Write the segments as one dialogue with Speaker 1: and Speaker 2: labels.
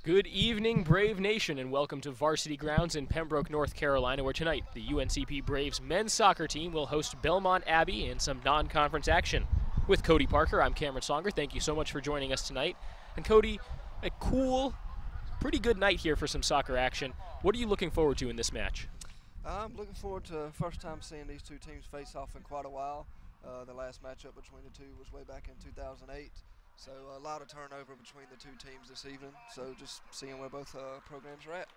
Speaker 1: Good evening, Brave Nation, and welcome to Varsity Grounds in Pembroke, North Carolina, where tonight the UNCP Braves men's soccer team will host Belmont Abbey in some non-conference action. With Cody Parker, I'm Cameron Songer. Thank you so much for joining us tonight. And Cody, a cool, pretty good night here for some soccer action. What are you looking forward to in this match?
Speaker 2: I'm looking forward to first time seeing these two teams face off in quite a while. The last matchup between the two was way back in 2008. So a lot of turnover between the two teams this evening. So just seeing where both programs are at.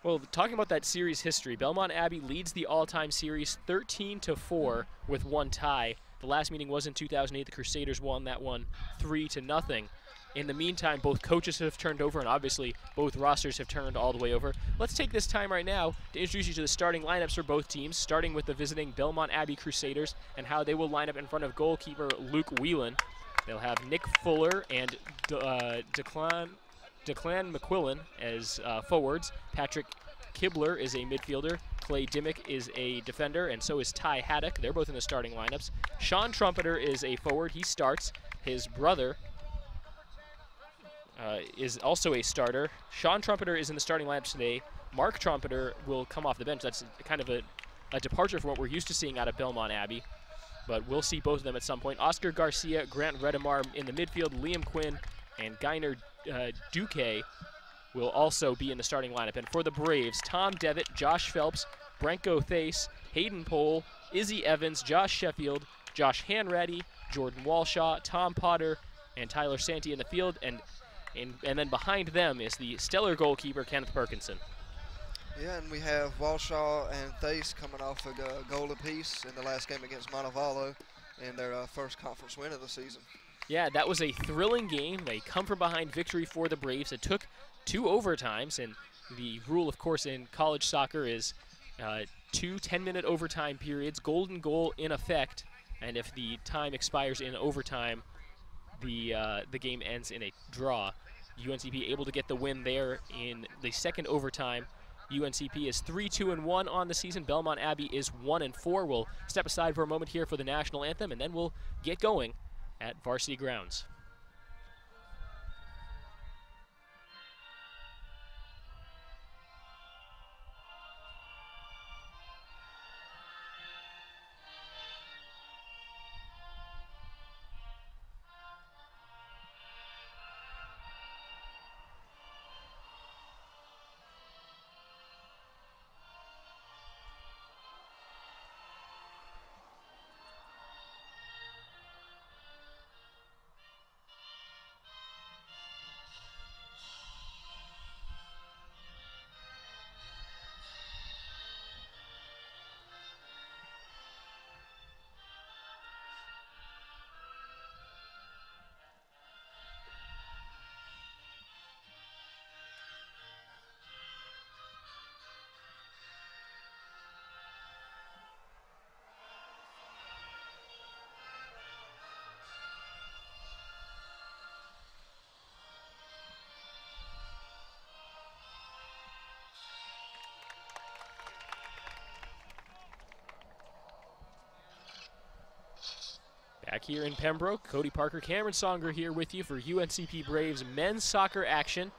Speaker 1: Well, talking about that series history, Belmont Abbey leads the all-time series 13-4 with one tie. The last meeting was in 2008. The Crusaders won that one 3-0. In the meantime, both coaches have turned over, and obviously both rosters have turned all the way over. Let's take this time right now to introduce you to the starting lineups for both teams, starting with the visiting Belmont Abbey Crusaders and how they will line up in front of goalkeeper Luke Whelan. They'll have Nick Fuller and Declan McQuillan as forwards. Patrick Kibler is a midfielder. Clay Dimmick is a defender, and so is Ty Haddock. They're both in the starting lineups. Sean Trumpeter is a forward. He starts. His brother is also a starter. Sean Trumpeter is in the starting lineups today. Mark Trumpeter will come off the bench. That's kind of a departure from what we're used to seeing out of Belmont Abbey, but we'll see both of them at some point. Oscar Garcia, Grant Redemar in the midfield, Liam Quinn, and Geiner Duque will also be in the starting lineup. And for the Braves, Tom Devitt, Josh Phelps, Branko Thace, Hayden Pohl, Izzy Evans, Josh Sheffield, Josh Hanratty, Jordan Walshaw, Tom Potter, and Tyler Santee in the field. And then behind them is the stellar goalkeeper, Kenneth Perkinson.
Speaker 2: Yeah, and we have Walshaw and Thace coming off a goal apiece in the last game against Montevallo in their first conference win of the season.
Speaker 1: Yeah, that was a thrilling game. They come from behind victory for the Braves. It took 2 overtimes, and the rule, of course, in college soccer is 2 10-minute overtime periods, golden goal in effect, and if the time expires in overtime, the game ends in a draw. UNCP able to get the win there in the second overtime. UNCP is 3-2-1 on the season. Belmont Abbey is 1-4. We'll step aside for a moment here for the national anthem, and then we'll get going at Varsity Grounds. Back here in Pembroke, Cody Parker, Cameron Songer here with you for UNCP Braves men's soccer action.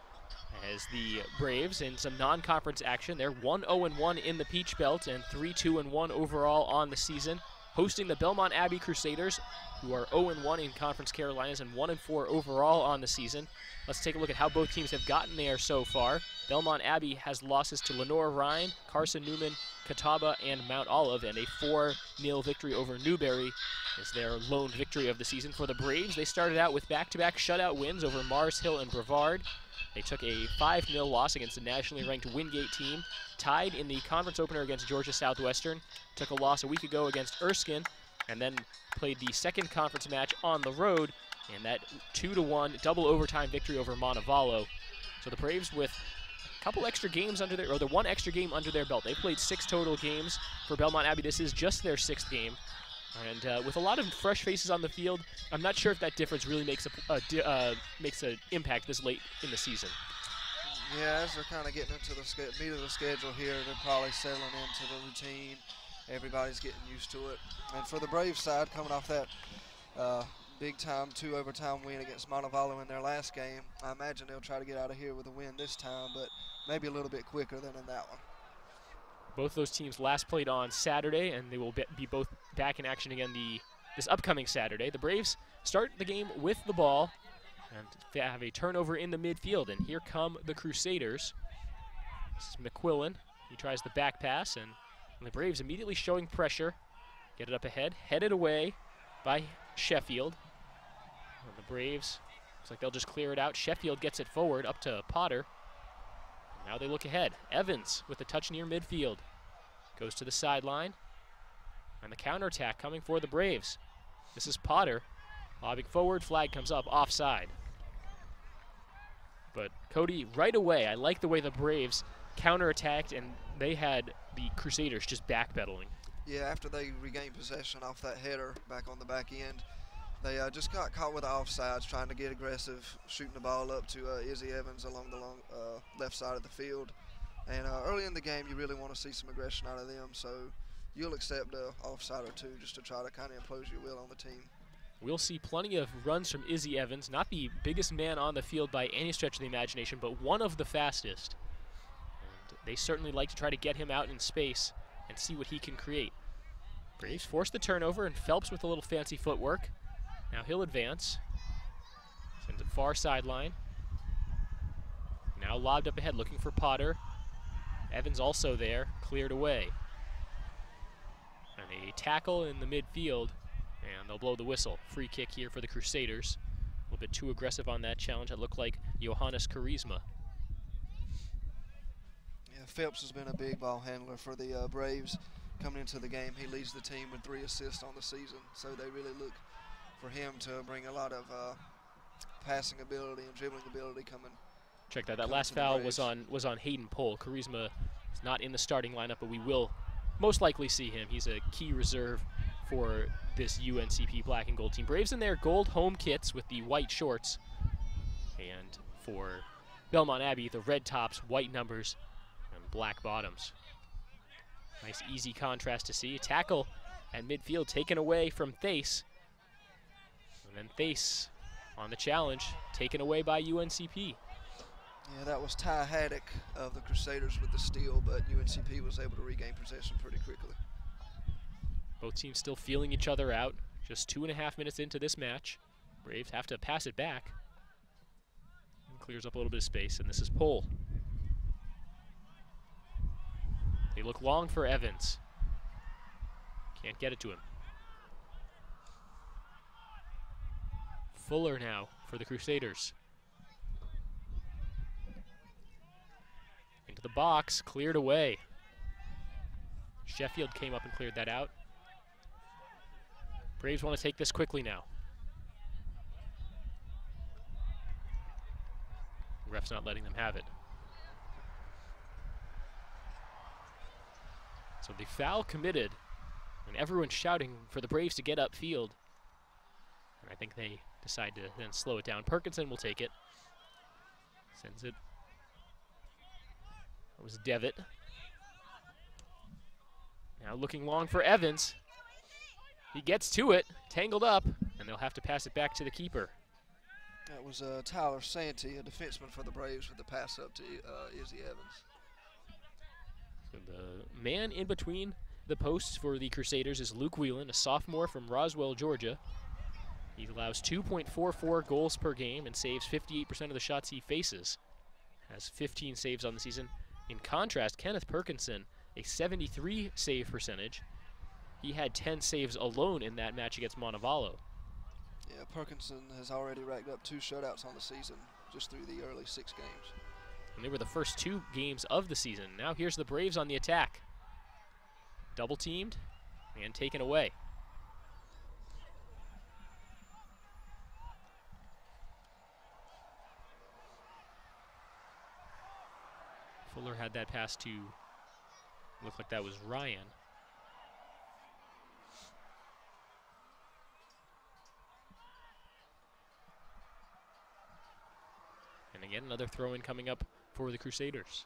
Speaker 1: As the Braves in some non-conference action, they're 1-0-1 in the Peach Belt and 3-2-1 overall on the season, hosting the Belmont Abbey Crusaders, who are 0-1 in Conference Carolinas and 1-4 overall on the season. Let's take a look at how both teams have gotten there so far. Belmont Abbey has losses to Lenore Ryan, Carson Newman, Catawba, and Mount Olive, and a 4-0 victory over Newberry is their lone victory of the season. For the Braves, they started out with back-to-back shutout wins over Mars Hill and Brevard. They took a 5-0 loss against the nationally ranked Wingate team, tied in the conference opener against Georgia Southwestern, took a loss a week ago against Erskine, and then played the second conference match on the road in that 2-1 double overtime victory over Montevallo. So the Braves with a couple extra games under their, or the 1 extra game under their belt. They played 6 total games for Belmont Abbey. This is just their 6th game. And with a lot of fresh faces on the field, I'm not sure if that difference really makes an impact this late in the season.
Speaker 2: Yeah, as they're kind of getting into the meat of the schedule here, they're probably settling into the routine. Everybody's getting used to it. And for the Braves side, coming off that big-time 2 overtime win against Montevallo in their last game. I imagine they'll try to get out of here with a win this time, but maybe a little bit quicker than in that one.
Speaker 1: Both those teams last played on Saturday, and they will be both back in action again this upcoming Saturday. The Braves start the game with the ball, and they have a turnover in the midfield, and here come the Crusaders. This is McQuillan. He tries the back pass, and the Braves immediately showing pressure. Get it up ahead, headed away by Sheffield. And the Braves, looks like they'll just clear it out. Sheffield gets it forward up to Potter. And now they look ahead. Evans with the touch near midfield. Goes to the sideline. And the counterattack coming for the Braves. This is Potter. Lobbing forward, flag comes up, offside. But Cody, right away, I like the way the Braves counterattacked, and they had the Crusaders just backpedaling.
Speaker 2: Yeah, after they regained possession off that header back on the back end, they just got caught with the offsides, trying to get aggressive, shooting the ball up to Izzy Evans along the left side of the field. And early in the game, you really want to see some aggression out of them, so you'll accept an offside or two just to try to kind of impose your will on the team.
Speaker 1: We'll see plenty of runs from Izzy Evans, not the biggest man on the field by any stretch of the imagination, but one of the fastest. And they certainly like to try to get him out in space and see what he can create. Braves force the turnover, and Phelps with a little fancy footwork. Now he'll advance. Sends it far sideline. Now lobbed up ahead, looking for Potter. Evans also there, cleared away. And a tackle in the midfield, and they'll blow the whistle. Free kick here for the Crusaders. A little bit too aggressive on that challenge. That looked like Johannes Charisma.
Speaker 2: Yeah, Phelps has been a big ball handler for the Braves. Coming into the game, he leads the team with 3 assists on the season, so they really look for him to bring a lot of passing ability and dribbling ability coming.
Speaker 1: Check that. That last foul was on Hayden Pohl. Charisma is not in the starting lineup, but we will most likely see him. He's a key reserve for this UNCP black and gold team. Braves in their gold home kits with the white shorts, and for Belmont Abbey, the red tops, white numbers, and black bottoms. Nice easy contrast to see. Tackle at midfield taken away from Thace. And then Thace on the challenge, taken away by UNCP.
Speaker 2: Yeah, that was Ty Haddock of the Crusaders with the steal, but UNCP was able to regain possession pretty quickly.
Speaker 1: Both teams still feeling each other out. Just 2.5 minutes into this match. Braves have to pass it back. And clears up a little bit of space, and this is Pohl. They look long for Evans. Can't get it to him. Fuller now for the Crusaders. Into the box, cleared away. Sheffield came up and cleared that out. Braves want to take this quickly now. The ref's not letting them have it. So the foul committed, and everyone's shouting for the Braves to get upfield. And I think they decide to then slow it down. Perkinson will take it. Sends it. That was Devitt. Now looking long for Evans. He gets to it, tangled up, and they'll have to pass it back to the keeper.
Speaker 2: That was Tyler Santee, a defenseman for the Braves, with the pass up to Izzy Evans.
Speaker 1: So the man in between the posts for the Crusaders is Luke Whelan, a sophomore from Roswell, Georgia. He allows 2.44 goals per game and saves 58% of the shots he faces. Has 15 saves on the season. In contrast, Kenneth Perkinson, a 73 save percentage. He had 10 saves alone in that match against Montevallo.
Speaker 2: Yeah, Perkinson has already racked up 2 shutouts on the season just through the early 6 games.
Speaker 1: And they were the first 2 games of the season. Now here's the Braves on the attack. Double teamed and taken away. Fuller had that pass to, looked like that was Ryan. And again, another throw-in coming up for the Crusaders.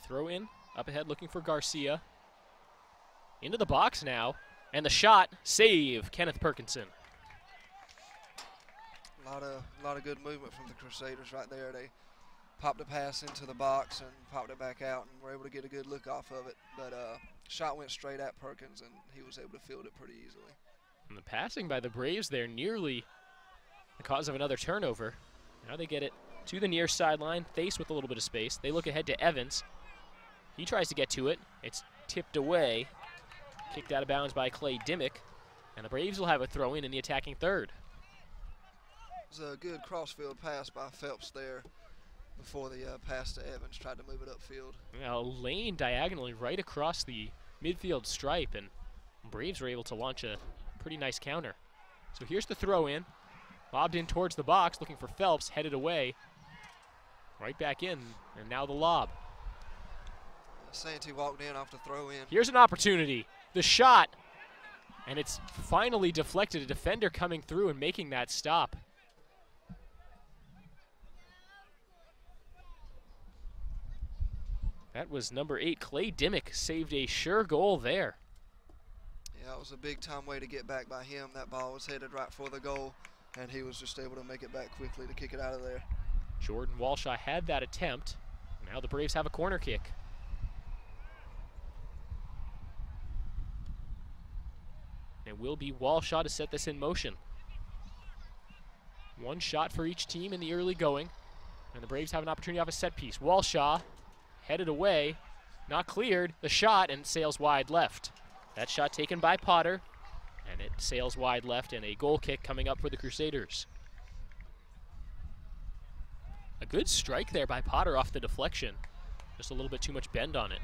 Speaker 1: throw in up ahead looking for Garcia. Into the box now. And the shot, save, Kenneth Perkinson.
Speaker 2: A lot of good movement from the Crusaders right there. They popped a pass into the box and popped it back out and were able to get a good look off of it. But shot went straight at Perkins, and he was able to field it pretty easily.
Speaker 1: And the passing by the Braves there nearly the cause of another turnover. Now they get it to the near sideline, Thace with a little bit of space. They look ahead to Evans. He tries to get to it. It's tipped away. Kicked out of bounds by Clay Dimmick. And the Braves will have a throw in the attacking third.
Speaker 2: It was a good crossfield pass by Phelps there before the pass to Evans. Tried to move it upfield.
Speaker 1: A lane diagonally right across the midfield stripe, and Braves were able to launch a pretty nice counter. So here's the throw in. Lobbed in towards the box, looking for Phelps, headed away. Right back in, and now the lob.
Speaker 2: Santee walked in off the throw in.
Speaker 1: Here's an opportunity. The shot, and it's finally deflected. A defender coming through and making that stop. That was number 8, Clay Dimmick, saved a sure goal there.
Speaker 2: Yeah, it was a big-time way to get back by him. That ball was headed right for the goal, and he was just able to make it back quickly to kick it out of there.
Speaker 1: Jordan Walshaw had that attempt. Now the Braves have a corner kick. It will be Walshaw to set this in motion. One shot for each team in the early going, and the Braves have an opportunity off a set piece. Walshaw headed away, not cleared, the shot, and sails wide left. That shot taken by Potter, and it sails wide left, and a goal kick coming up for the Crusaders. A good strike there by Potter off the deflection. Just a little bit too much bend on it.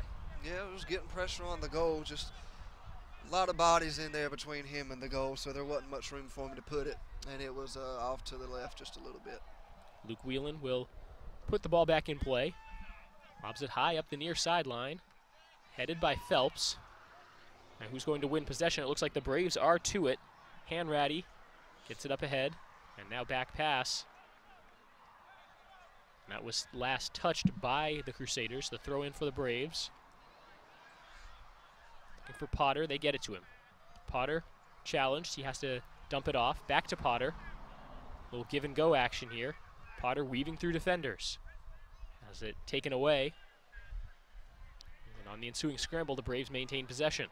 Speaker 2: Yeah, it was getting pressure on the goal. Just a lot of bodies in there between him and the goal, so there wasn't much room for him to put it, and it was off to the left just a little bit.
Speaker 1: Luke Whelan will put the ball back in play. Lobs it high up the near sideline, headed by Phelps. And who's going to win possession? It looks like the Braves are to it. Hanratty gets it up ahead, and now back pass. And that was last touched by the Crusaders. The throw in for the Braves. Looking for Potter, they get it to him. Potter challenged, he has to dump it off. Back to Potter. A little give and go action here. Potter weaving through defenders. Has it taken away. And on the ensuing scramble, the Braves maintain possession.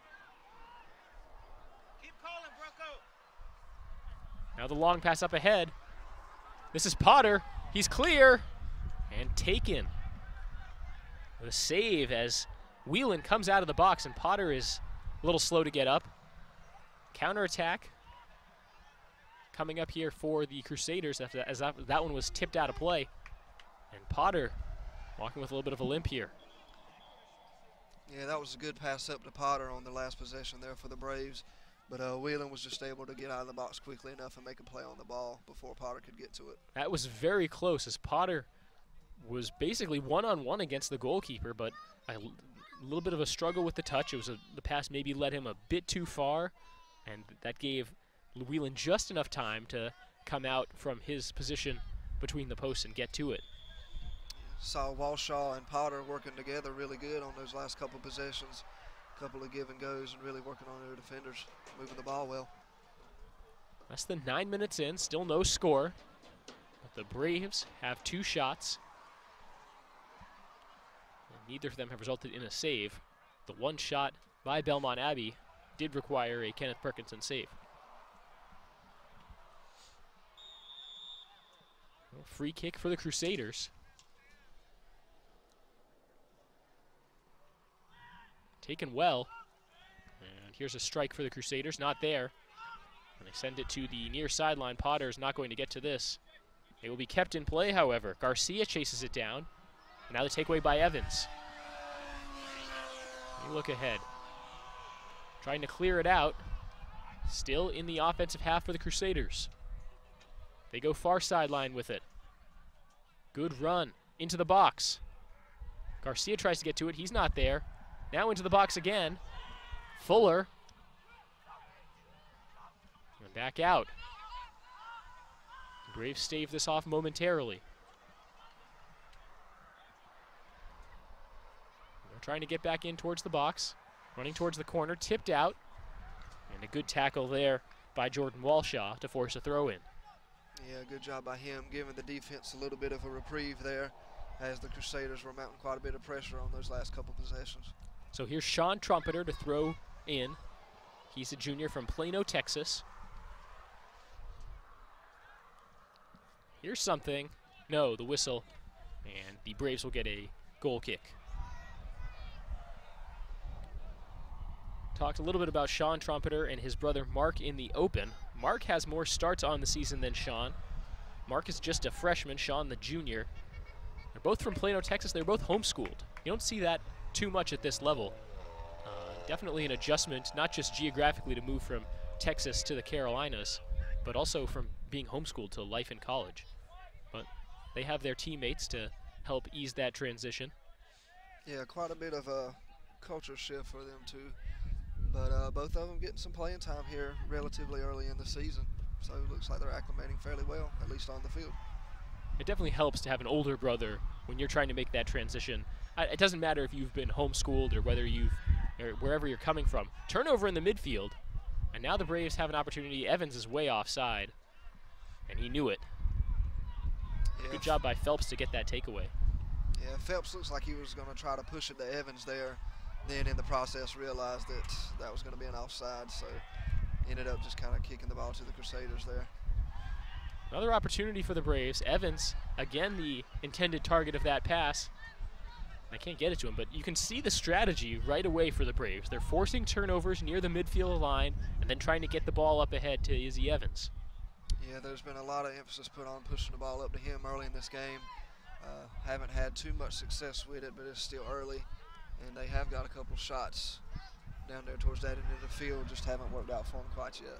Speaker 3: Keep calling, Brocco.
Speaker 1: Now the long pass up ahead. This is Potter. He's clear and taken. The save as Whelan comes out of the box, and Potter is a little slow to get up. Counterattack coming up here for the Crusaders as that one was tipped out of play. And Potter walking with a little bit of a limp here.
Speaker 2: Yeah, that was a good pass up to Potter on the last possession there for the Braves. But Whelan was just able to get out of the box quickly enough and make a play on the ball before Potter could get to it.
Speaker 1: That was very close as Potter was basically one-on-one against the goalkeeper, but a little bit of a struggle with the touch. It was the pass maybe led him a bit too far, and that gave Whelan just enough time to come out from his position between the posts and get to it.
Speaker 2: Saw Walshaw and Potter working together really good on those last couple possessions. A couple of give and goes and really working on their defenders, moving the ball well.
Speaker 1: Less than 9 minutes in, still no score. But the Braves have 2 shots. And neither of them have resulted in a save. The one shot by Belmont Abbey did require a Kenneth Perkinson save. Free kick for the Crusaders. Taken well. And here's a strike for the Crusaders, not there. And they send it to the near sideline. Potter's not going to get to this. It will be kept in play, however. Garcia chases it down. And now the takeaway by Evans. You look ahead. Trying to clear it out. Still in the offensive half for the Crusaders. They go far sideline with it. Good run into the box. Garcia tries to get to it. He's not there. Now into the box again. Fuller. And back out. The Braves stave this off momentarily. trying to get back in towards the box, running towards the corner, tipped out, and a good tackle there by Jordan Walshaw to force a throw in.
Speaker 2: Yeah, good job by him, giving the defense a little bit of a reprieve there as the Crusaders were mounting quite a bit of pressure on those last couple possessions.
Speaker 1: So here's Sean Trumpeter to throw in. He's a junior from Plano, Texas. Here's something. No, the whistle. And the Braves will get a goal kick. Talked a little bit about Sean Trumpeter and his brother Mark in the open. Mark has more starts on the season than Sean. Mark is just a freshman, Sean the junior. They're both from Plano, Texas. They're both homeschooled. You don't see that too much at this level. Definitely an adjustment, not just geographically to move from Texas to the Carolinas, but also from being homeschooled to life in college. But they have their teammates to help ease that transition.
Speaker 2: Yeah, quite a bit of a culture shift for them too. But both of them getting some playing time here relatively early in the season. So it looks like they're acclimating fairly well, at least on the field.
Speaker 1: It definitely helps to have an older brother when you're trying to make that transition. It doesn't matter if you've been homeschooled or or wherever you're coming from. Turnover in the midfield, and now the Braves have an opportunity. Evans is way offside, and he knew it. Yeah. Good job by Phelps to get that takeaway.
Speaker 2: Yeah, Phelps looks like he was going to try to push it to Evans there, then in the process realized that that was going to be an offside, so ended up just kind of kicking the ball to the Crusaders there.
Speaker 1: Another opportunity for the Braves. Evans, again the intended target of that pass. I can't get it to him, but you can see the strategy right away for the Braves. They're forcing turnovers near the midfield line and then trying to get the ball up ahead to Izzy Evans.
Speaker 2: Yeah, there's been a lot of emphasis put on pushing the ball up to him early in this game. Haven't had too much success with it, but it's still early, and they have got a couple shots down there towards that end of the field, just haven't worked out for them quite yet.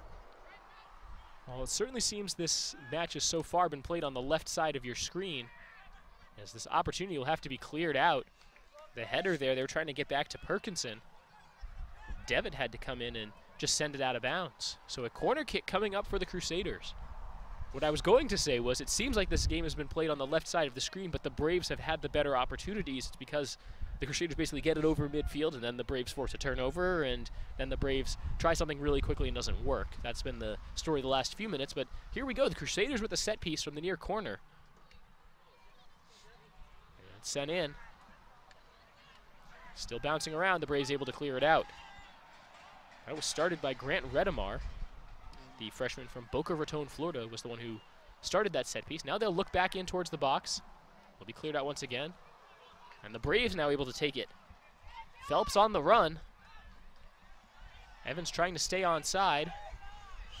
Speaker 1: Well, it certainly seems this match has so far been played on the left side of your screen, as this opportunity will have to be cleared out. The header there, they were trying to get back to Perkinson. Devitt had to come in and just send it out of bounds. So a corner kick coming up for the Crusaders. What I was going to say was it seems like this game has been played on the left side of the screen, but the Braves have had the better opportunities. It's because the Crusaders basically get it over midfield, and then the Braves force a turnover, and then the Braves try something really quickly and doesn't work. That's been the story the last few minutes, but here we go. The Crusaders with a set piece from the near corner. And it's sent in. Still bouncing around, the Braves able to clear it out. That was started by Grant Redemar. The freshman from Boca Raton, Florida, was the one who started that set piece. Now they'll look back in towards the box. Will be cleared out once again. And the Braves now able to take it. Phelps on the run. Evans trying to stay onside,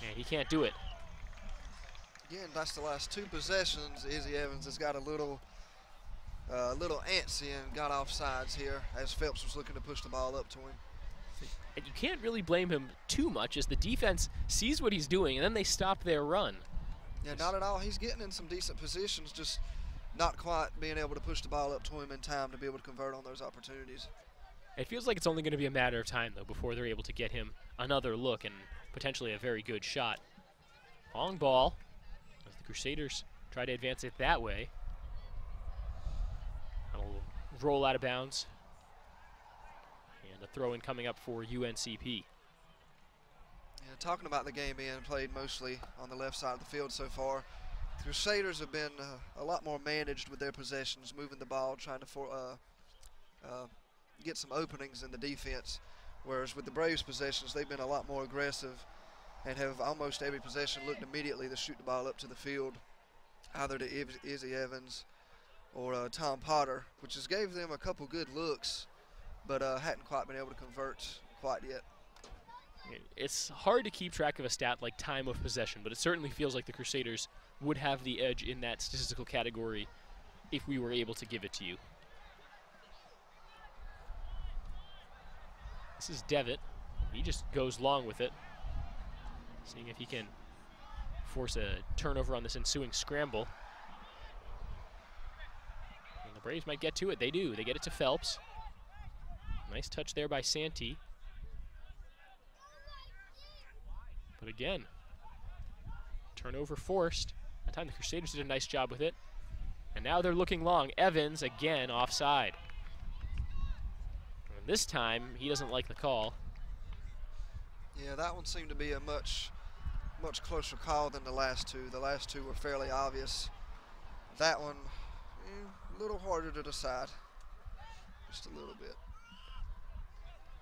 Speaker 1: and he can't do it.
Speaker 2: Again, that's the last two possessions. Izzy Evans has got a little antsy and got off sides here as Phelps was looking to push the ball up to him.
Speaker 1: And you can't really blame him too much as the defense sees what he's doing and then they stop their run.
Speaker 2: Yeah, not at all. He's getting in some decent positions, just not quite being able to push the ball up to him in time to be able to convert on those opportunities.
Speaker 1: It feels like it's only going to be a matter of time, though, before they're able to get him another look and potentially a very good shot. Long ball as the Crusaders try to advance it that way. That'll roll out of bounds. And a throw-in coming up for UNCP.
Speaker 2: Yeah, talking about the game being played mostly on the left side of the field so far, the Crusaders have been a lot more managed with their possessions, moving the ball, trying to get some openings in the defense, whereas with the Braves' possessions, they've been a lot more aggressive and have almost every possession looked immediately to shoot the ball up to the field, either to Izzy Evans or Tom Potter, which has gave them a couple good looks, but hadn't quite been able to convert quite yet.
Speaker 1: It's hard to keep track of a stat like time of possession, but it certainly feels like the Crusaders would have the edge in that statistical category if we were able to give it to you. This is Devitt. He just goes long with it, seeing if he can force a turnover on this ensuing scramble. And the Braves might get to it. They do. They get it to Phelps. Nice touch there by Santee. But again, turnover forced. That time the Crusaders did a nice job with it. And now they're looking long. Evans again offside. This time, he doesn't like the call.
Speaker 2: Yeah, that one seemed to be a much closer call than the last two. The last two were fairly obvious. That one, a little harder to decide. Just a little bit.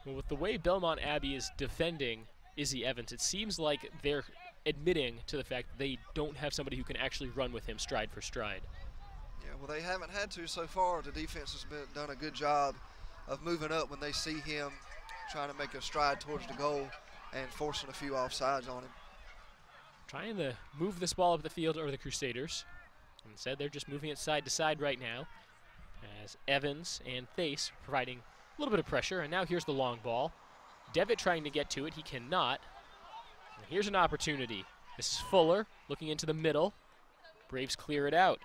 Speaker 1: Well, with the way Belmont Abbey is defending Izzy Evans, it seems like they're admitting to the fact that they don't have somebody who can actually run with him stride for stride.
Speaker 2: Yeah, well, they haven't had to so far. The defense has done a good job of moving up when they see him trying to make a stride towards the goal and forcing a few offsides on him.
Speaker 1: Trying to move this ball up the field over the Crusaders. Instead, they're just moving it side to side right now, as Evans and Thace providing a little bit of pressure. And now here's the long ball. Devitt trying to get to it. He cannot. And here's an opportunity. This is Fuller looking into the middle. Braves clear it out.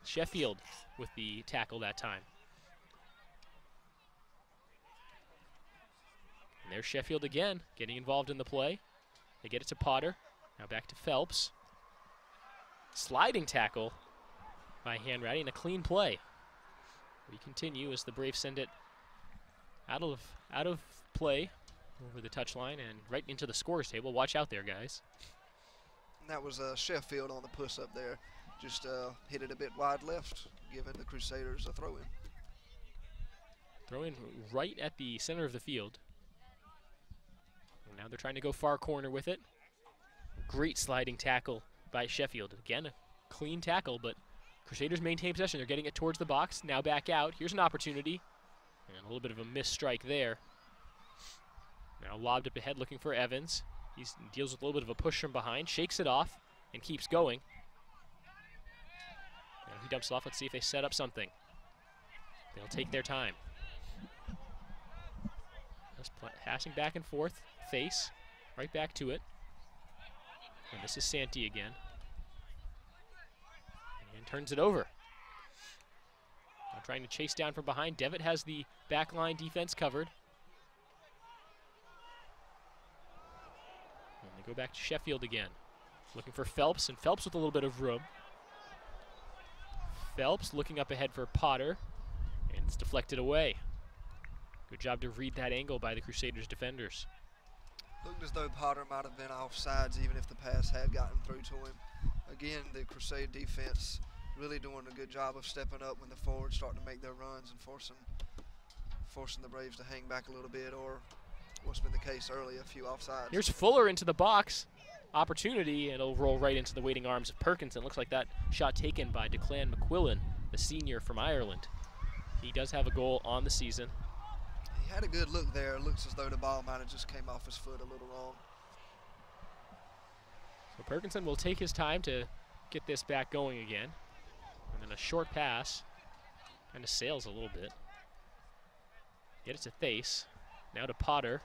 Speaker 1: Sheffield with the tackle that time. And there's Sheffield again, getting involved in the play. They get it to Potter. Now back to Phelps. Sliding tackle by Hanratty and a clean play. We continue as the Braves send it out of play over the touchline and right into the scorer's table. Watch out there, guys.
Speaker 2: And that was Sheffield on the push up there. Just hit it a bit wide left, giving the Crusaders a throw-in.
Speaker 1: Throw-in right at the center of the field. And now they're trying to go far corner with it. Great sliding tackle by Sheffield. Again, a clean tackle, but Crusaders maintain possession. They're getting it towards the box. Now back out. Here's an opportunity. And a little bit of a missed strike there. Now lobbed up ahead looking for Evans. He deals with a little bit of a push from behind, shakes it off, and keeps going. Now he dumps it off. Let's see if they set up something. They'll take their time. Just passing back and forth. Thace, right back to it. And this is Santee again. And turns it over. Now trying to chase down from behind. Devitt has the backline defense covered. And they go back to Sheffield again. Looking for Phelps, and Phelps with a little bit of room. Phelps looking up ahead for Potter, and it's deflected away. Good job to read that angle by the Crusaders defenders.
Speaker 2: Looked as though Potter might have been offsides even if the pass had gotten through to him. Again, the Crusade defense really doing a good job of stepping up when the forwards start to make their runs and forcing the Braves to hang back a little bit, or what's been the case early, a few offsides.
Speaker 1: Here's Fuller into the box. Opportunity, and it'll roll right into the waiting arms of Perkinson. Looks like that shot taken by Declan McQuillan, the senior from Ireland. He does have a goal on the season.
Speaker 2: He had a good look there. It looks as though the ball might have just came off his foot a little wrong.
Speaker 1: So Perkinson will take his time to get this back going again. And then a short pass. Kind of sails a little bit. Get it to Thace. Now to Potter.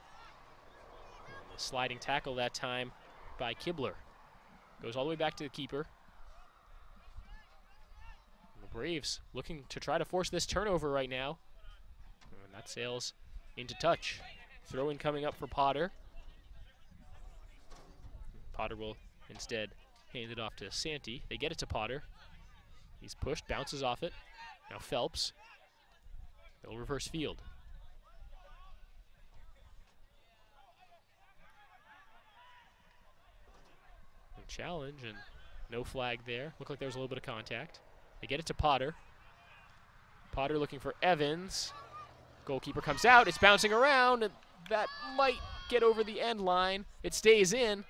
Speaker 1: And a sliding tackle that time by Kibler. Goes all the way back to the keeper. And the Braves looking to try to force this turnover right now. And that sails into touch. Throw in coming up for Potter. Potter will instead hand it off to Santee. They get it to Potter. He's pushed, bounces off it. Now Phelps. They'll reverse field. And challenge, and no flag there. Looked like there was a little bit of contact. They get it to Potter. Potter looking for Evans. Goalkeeper comes out. It's bouncing around, and that might get over the end line. It stays in.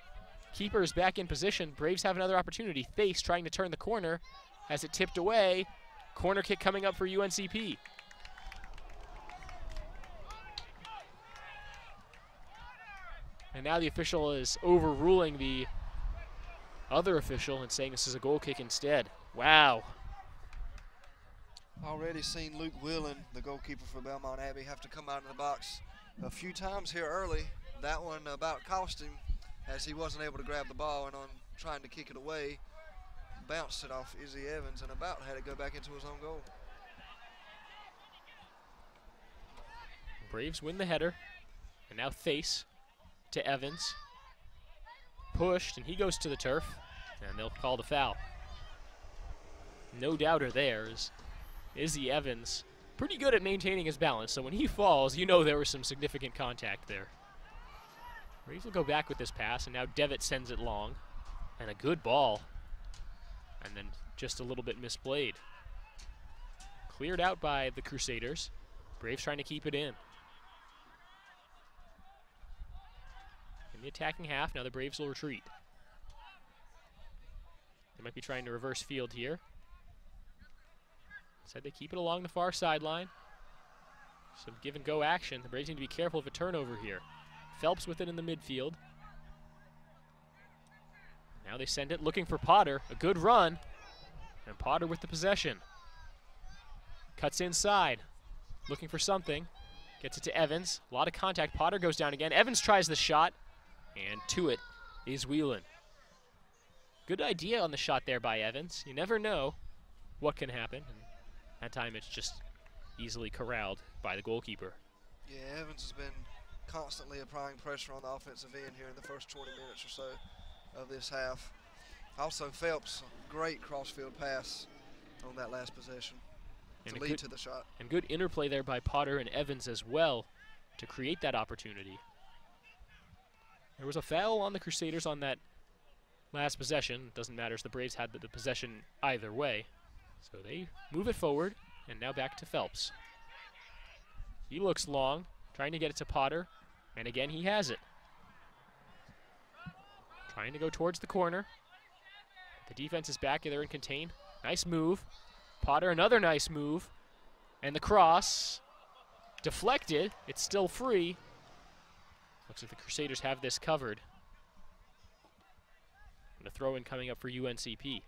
Speaker 1: Keeper is back in position. Braves have another opportunity. Thace trying to turn the corner. Has it tipped away. Corner kick coming up for UNCP. And now the official is overruling the other official and saying this is a goal kick instead. Wow.
Speaker 2: Already seen Luke Whelan, the goalkeeper for Belmont Abbey, have to come out of the box a few times here early. That one about cost him, as he wasn't able to grab the ball, and on trying to kick it away, bounced it off Izzy Evans and about had it go back into his own goal.
Speaker 1: Braves win the header, and now Thace to Evans. Pushed, and he goes to the turf, and they'll call the foul. No doubter there, as Izzy Evans pretty good at maintaining his balance, so when he falls, you know there was some significant contact there. Braves will go back with this pass, and now Devitt sends it long. And a good ball. And then just a little bit misplayed. Cleared out by the Crusaders. Braves trying to keep it in. In the attacking half, now the Braves will retreat. They might be trying to reverse field here. Instead, they keep it along the far sideline. Some give and go action. The Braves need to be careful of a turnover here. Phelps with it in the midfield. Now they send it looking for Potter. A good run. And Potter with the possession. Cuts inside. Looking for something. Gets it to Evans. A lot of contact. Potter goes down again. Evans tries the shot. And to it is Whelan. Good idea on the shot there by Evans. You never know what can happen. And that time it's just easily corralled by the goalkeeper.
Speaker 2: Yeah, Evans has been constantly applying pressure on the offensive end here in the first 20 minutes or so of this half. Also, Phelps, great crossfield pass on that last possession to lead to the shot. And
Speaker 1: good interplay there by Potter and Evans as well to create that opportunity. There was a foul on the Crusaders on that last possession. It doesn't matter as the Braves had the possession either way. So they move it forward, and now back to Phelps. He looks long, trying to get it to Potter, and again he has it. Trying to go towards the corner. The defense is back, they're in contain. Nice move. Potter, another nice move. And the cross, deflected, it's still free. Looks like the Crusaders have this covered. And a throw-in coming up for UNCP.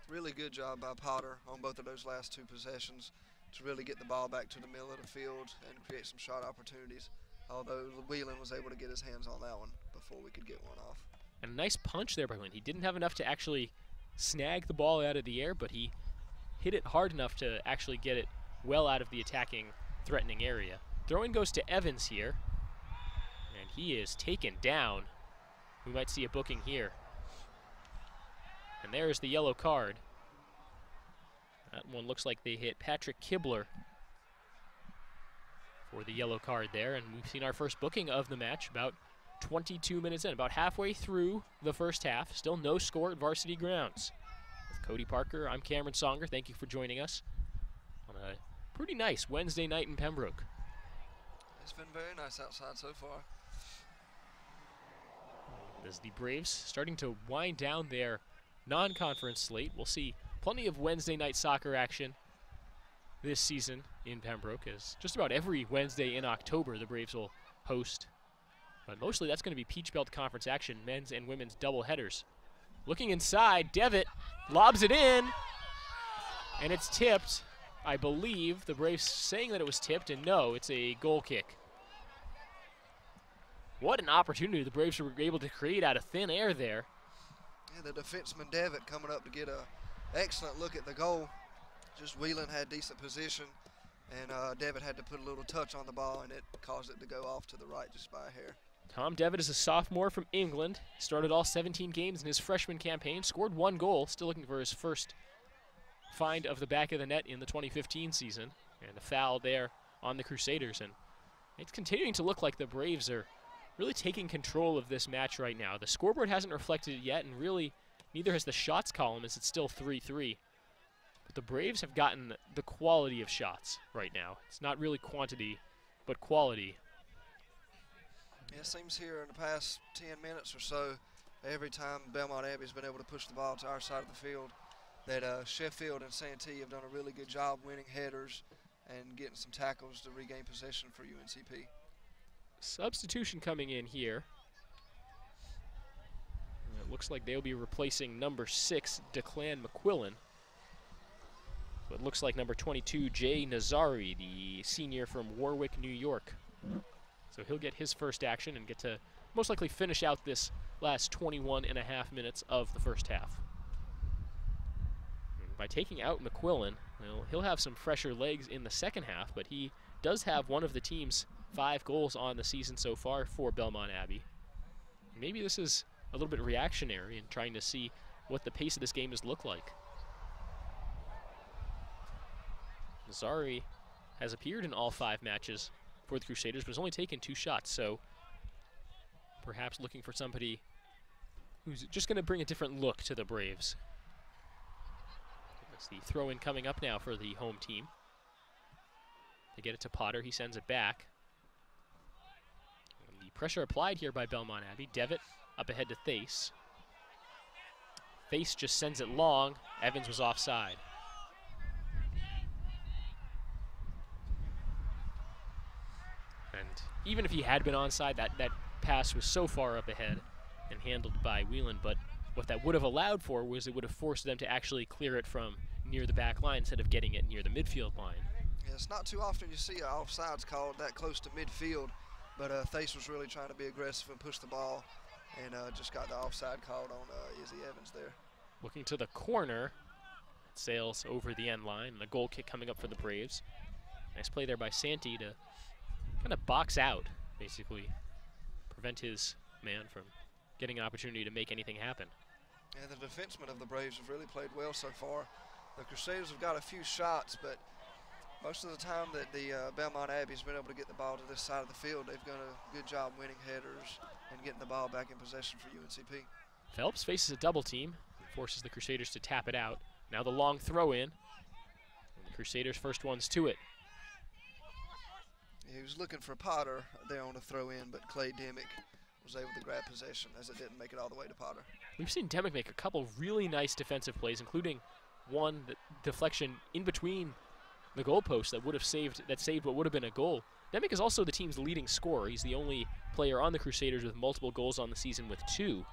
Speaker 2: Really good job by Potter on both of those last two possessions to really get the ball back to the middle of the field and create some shot opportunities, although Whelan was able to get his hands on that one before we could get one off.
Speaker 1: And a nice punch there by Whelan. He didn't have enough to actually snag the ball out of the air, but he hit it hard enough to actually get it well out of the attacking, threatening area. Throw-in goes to Evans here, and he is taken down. We might see a booking here. And there's the yellow card. That one looks like they hit Patrick Kibler for the yellow card there, and we've seen our first booking of the match about 22 minutes in, about halfway through the first half. Still no score at Varsity Grounds. With Cody Parker, I'm Cameron Songer. Thank you for joining us on a pretty nice Wednesday night in Pembroke.
Speaker 2: It's been very nice outside so far.
Speaker 1: As the Braves starting to wind down their non-conference slate, we'll see plenty of Wednesday night soccer action this season in Pembroke, as just about every Wednesday in October the Braves will host. But mostly that's going to be Peach Belt Conference action, men's and women's double headers. Looking inside, Devitt lobs it in, and it's tipped. I believe the Braves saying that it was tipped, and no, it's a goal kick. What an opportunity the Braves were able to create out of thin air there.
Speaker 2: Yeah, the defenseman Devitt coming up to get a excellent look at the goal. Just Whelan had decent position, and Devitt had to put a little touch on the ball, and it caused it to go off to the right just by a hair.
Speaker 1: Tom Devitt is a sophomore from England. Started all 17 games in his freshman campaign, scored 1 goal, still looking for his first find of the back of the net in the 2015 season. And a foul there on the Crusaders. And it's continuing to look like the Braves are really taking control of this match right now. The scoreboard hasn't reflected it yet, and really neither has the shots column, as it's still 3-3. But the Braves have gotten the quality of shots right now. It's not really quantity, but quality.
Speaker 2: Yeah, it seems here in the past 10 minutes or so, every time Belmont Abbey's been able to push the ball to our side of the field, that Sheffield and Santee have done a really good job winning headers and getting some tackles to regain possession for UNCP.
Speaker 1: Substitution coming in here. And it looks like they'll be replacing number 6, Declan McQuillan. So it looks like number 22, Jay Nazari, the senior from Warwick, New York. So he'll get his first action and get to most likely finish out this last 21.5 minutes of the first half. And by taking out McQuillan, well, he'll have some fresher legs in the second half, but he does have one of the team's 5 goals on the season so far for Belmont Abbey. Maybe this is a little bit reactionary and trying to see what the pace of this game has looked like. Nazari has appeared in all 5 matches for the Crusaders, but has only taken 2 shots, so perhaps looking for somebody who's just going to bring a different look to the Braves. That's the throw-in coming up now for the home team. They get it to Potter. He sends it back. And the pressure applied here by Belmont Abbey. Devitt up ahead to Thace. Thace just sends it long. Evans was offside. And even if he had been onside, that pass was so far up ahead and handled by Whelan, but what that would have allowed for was it would have forced them to actually clear it from near the back line instead of getting it near the midfield line.
Speaker 2: Yeah, it's not too often you see an offsides called that close to midfield, but Thace was really trying to be aggressive and push the ball, and just got the offside called on Izzy Evans there. Looking
Speaker 1: to the corner, sails over the end line, and a goal kick coming up for the Braves. Nice play there by Santee to kind of box out, basically, prevent his man from getting an opportunity to make anything happen.
Speaker 2: Yeah, the defensemen of the Braves have really played well so far. The Crusaders have got a few shots, but most of the time that the Belmont Abbey's been able to get the ball to this side of the field, they've done a good job winning headers and getting the ball back in possession for UNCP.
Speaker 1: Phelps faces a double team, forces the Crusaders to tap it out. Now the long throw in, and the Crusaders first ones to it.
Speaker 2: He was looking for Potter there on the throw in, but Clay Demick was able to grab possession as it didn't make it all the way to Potter.
Speaker 1: We've seen Demick make a couple really nice defensive plays, including one deflection in between the goalposts that would have saved what would have been a goal. Demick is also the team's leading scorer. He's the only player on the Crusaders with multiple goals on the season with 2.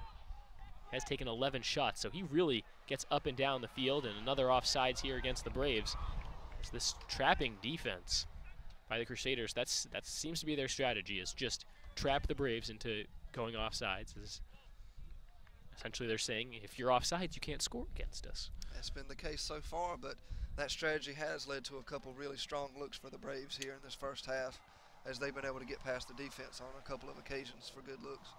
Speaker 1: Has taken 11 shots, so he really gets up and down the field, and another offsides here against the Braves. It's this trapping defense by the Crusaders. That seems to be their strategy, is just trap the Braves into going offsides. Essentially they're saying, if you're offsides, you can't score against us.
Speaker 2: That's been the case so far, but that strategy has led to a couple really strong looks for the Braves here in this first half, as they've been able to get past the defense on a couple of occasions for good looks.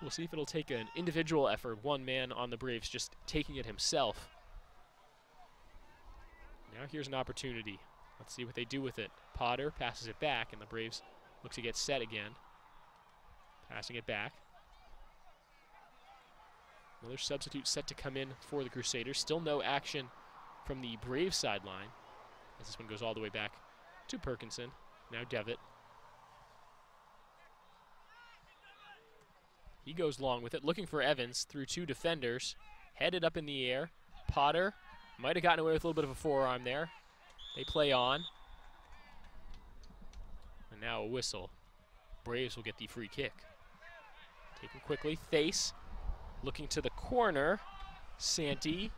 Speaker 1: We'll see if it'll take an individual effort, one man on the Braves just taking it himself. Now here's an opportunity. Let's see what they do with it. Potter passes it back, and the Braves look to get set again. Passing it back. Another substitute set to come in for the Crusaders. Still no action from the Braves sideline, as this one goes all the way back to Perkinson. Now Devitt. He goes long with it, looking for Evans through 2 defenders. Headed up in the air. Potter might have gotten away with a little bit of a forearm there. They play on. And now a whistle. Braves will get the free kick. Taken quickly. Thace looking to the corner. Santee.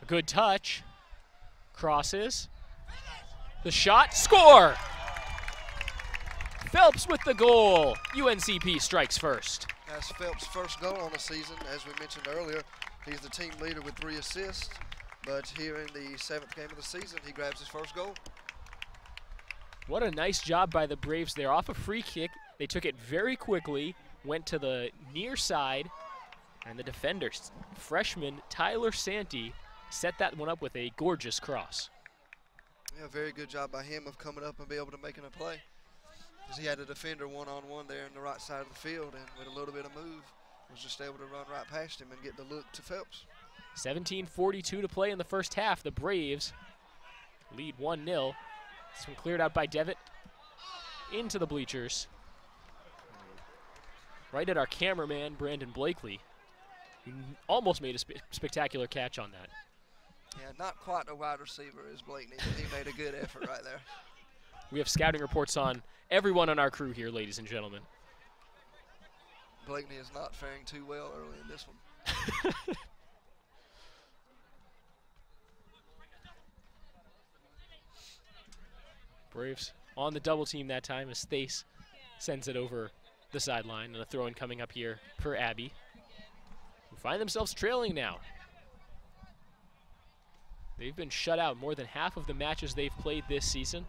Speaker 1: A good touch. Crosses. The shot. Score! Phelps with the goal. UNCP strikes first.
Speaker 2: That's Phelps' first goal on the season. As we mentioned earlier, he's the team leader with 3 assists. But here in the 7th game of the season, he grabs his first goal.
Speaker 1: What a nice job by the Braves there. Off a free kick, they took it very quickly, went to the near side, and the defender, freshman Tyler Santee, set that one up with a gorgeous cross.
Speaker 2: Yeah, very good job by him of coming up and be able to make a play. Because he had a defender one-on-one there in the right side of the field, and with a little bit of move, was just able to run right past him and get the look to Phelps.
Speaker 1: 17:42 to play in the first half. The Braves lead 1-0. This one cleared out by Devitt into the bleachers. Right at our cameraman, Brandon Blakely, who almost made a spectacular catch on that.
Speaker 2: Yeah, not quite a wide receiver as Blakeney, but he made a good effort right there.
Speaker 1: We have scouting reports on everyone on our crew here, ladies and gentlemen.
Speaker 2: Blakeney is not faring too well early in this one.
Speaker 1: Braves on the double team that time as Thace sends it over the sideline, and a throw-in coming up here for Abbey, who find themselves trailing now. They've been shut out more than half of the matches they've played this season.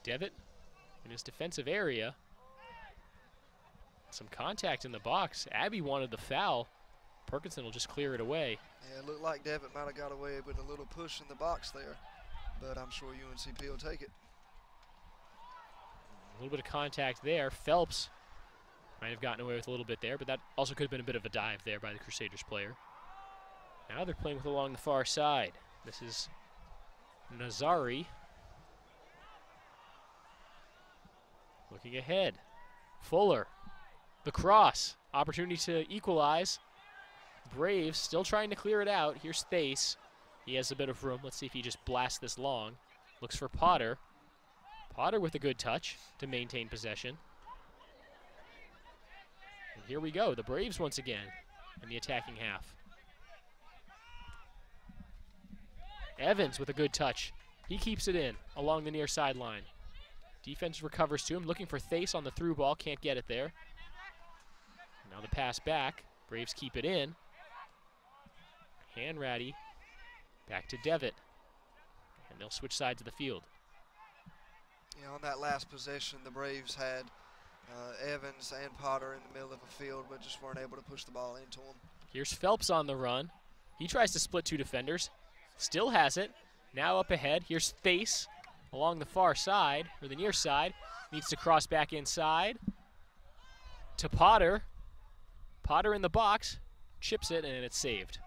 Speaker 1: Devitt in his defensive area. Some contact in the box. Abbey wanted the foul. Perkinson will just clear it away.
Speaker 2: Yeah, it looked like Devitt might have got away with a little push in the box there, but I'm sure UNCP will take it.
Speaker 1: A little bit of contact there. Phelps might have gotten away with a little bit there, but that also could have been a bit of a dive there by the Crusaders player. Now they're playing with along the far side. This is Nazari. Looking ahead. Fuller. The cross. Opportunity to equalize. Braves still trying to clear it out. Here's Thace. He has a bit of room. Let's see if he just blasts this long. Looks for Potter. Potter with a good touch to maintain possession. And here we go. The Braves once again in the attacking half. Evans with a good touch. He keeps it in along the near sideline. Defense recovers to him, looking for Thace on the through ball. Can't get it there. Now the pass back. Braves keep it in. Hanratty back to Devitt. And they'll switch sides of the field.
Speaker 2: Yeah, on that last possession, the Braves had Evans and Potter in the middle of the field, but just weren't able to push the ball into them.
Speaker 1: Here's Phelps on the run. He tries to split two defenders. Still has it. Now up ahead. Here's Thace along the far side, or the near side. Needs to cross back inside to Potter. Potter in the box. Chips it, and it's saved.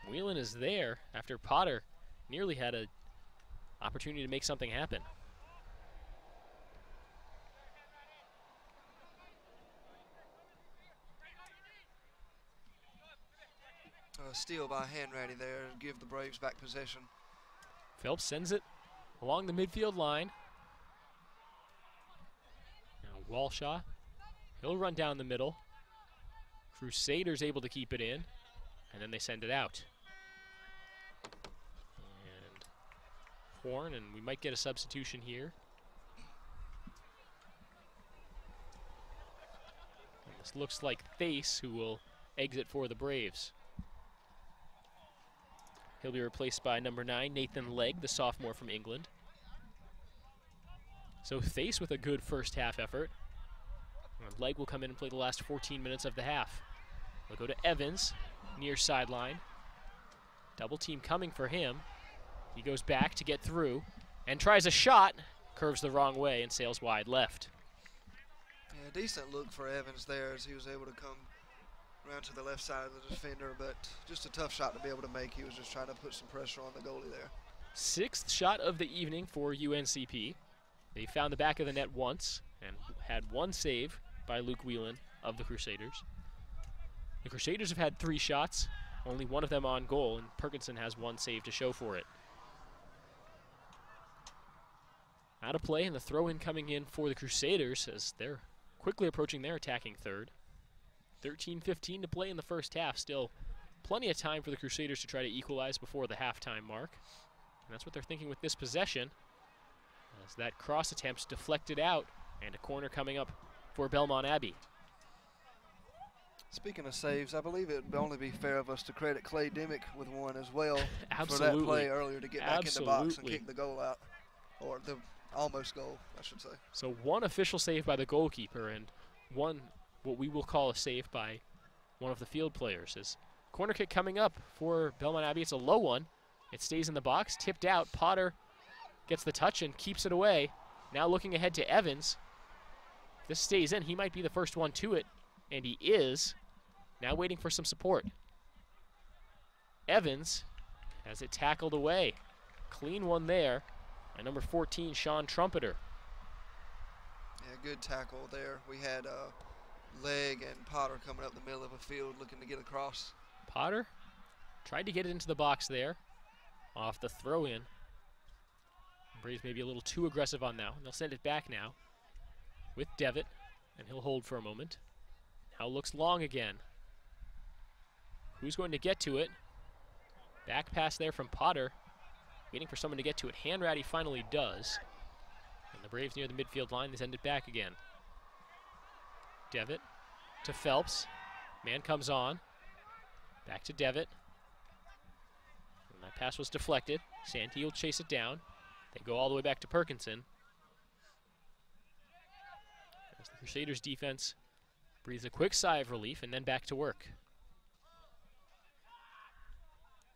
Speaker 1: Whelan is there after Potter nearly had an opportunity to make something happen.
Speaker 2: Steal by Hanratty there to give the Braves back possession.
Speaker 1: Phelps sends it along the midfield line. Now Walshaw, he'll run down the middle. Crusaders able to keep it in, and then they send it out. And Horn, and we might get a substitution here. And this looks like Thace, who will exit for the Braves. He'll be replaced by number 9, Nathan Legg, the sophomore from England. So Thace with a good first half effort. And Legg will come in and play the last 14 minutes of the half. They'll go to Evans, near sideline. Double team coming for him. He goes back to get through and tries a shot. Curves the wrong way and sails wide left.
Speaker 2: Yeah, decent look for Evans there as he was able to come around to the left side of the defender, but just a tough shot to be able to make. He was just trying to put some pressure on the goalie there. 6th
Speaker 1: shot of the evening for UNCP. They found the back of the net once and had one save by Luke Whelan of the Crusaders. The Crusaders have had 3 shots, only one of them on goal, and Perkinson has one save to show for it. Out of play, and the throw-in coming in for the Crusaders as they're quickly approaching their attacking third. 13:15 to play in the first half. Still plenty of time for the Crusaders to try to equalize before the halftime mark. And that's what they're thinking with this possession, as that cross attempt's deflected out, and a corner coming up for Belmont Abbey.
Speaker 2: Speaking of saves, I believe it would only be fair of us to credit Clay Dimmick with one as well for that play earlier to get back in the box and kick the goal out, or the almost goal, I should say.
Speaker 1: So one official save by the goalkeeper and one what we will call a save by one of the field players. Is corner kick coming up for Belmont Abbey. It's a low one. It stays in the box, tipped out. Potter gets the touch and keeps it away. Now looking ahead to Evans. If this stays in, he might be the first one to it, and he is. Now waiting for some support. Evans has it tackled away. Clean one there by number 14, Sean Trumpeter.
Speaker 2: Yeah, good tackle there. We had Legg and Potter coming up the middle of a field looking to get across.
Speaker 1: Potter tried to get it into the box there off the throw-in. Braves maybe a little too aggressive on that one. They'll send it back now with Devitt, and he'll hold for a moment. Now looks long again. Who's going to get to it? Back pass there from Potter. Waiting for someone to get to it. Hanratty finally does. And the Braves near the midfield line. They send it back again. Devitt to Phelps. Man comes on. Back to Devitt. And that pass was deflected. Santee will chase it down. They go all the way back to Perkinson. As the Crusaders defense breathes a quick sigh of relief and then back to work.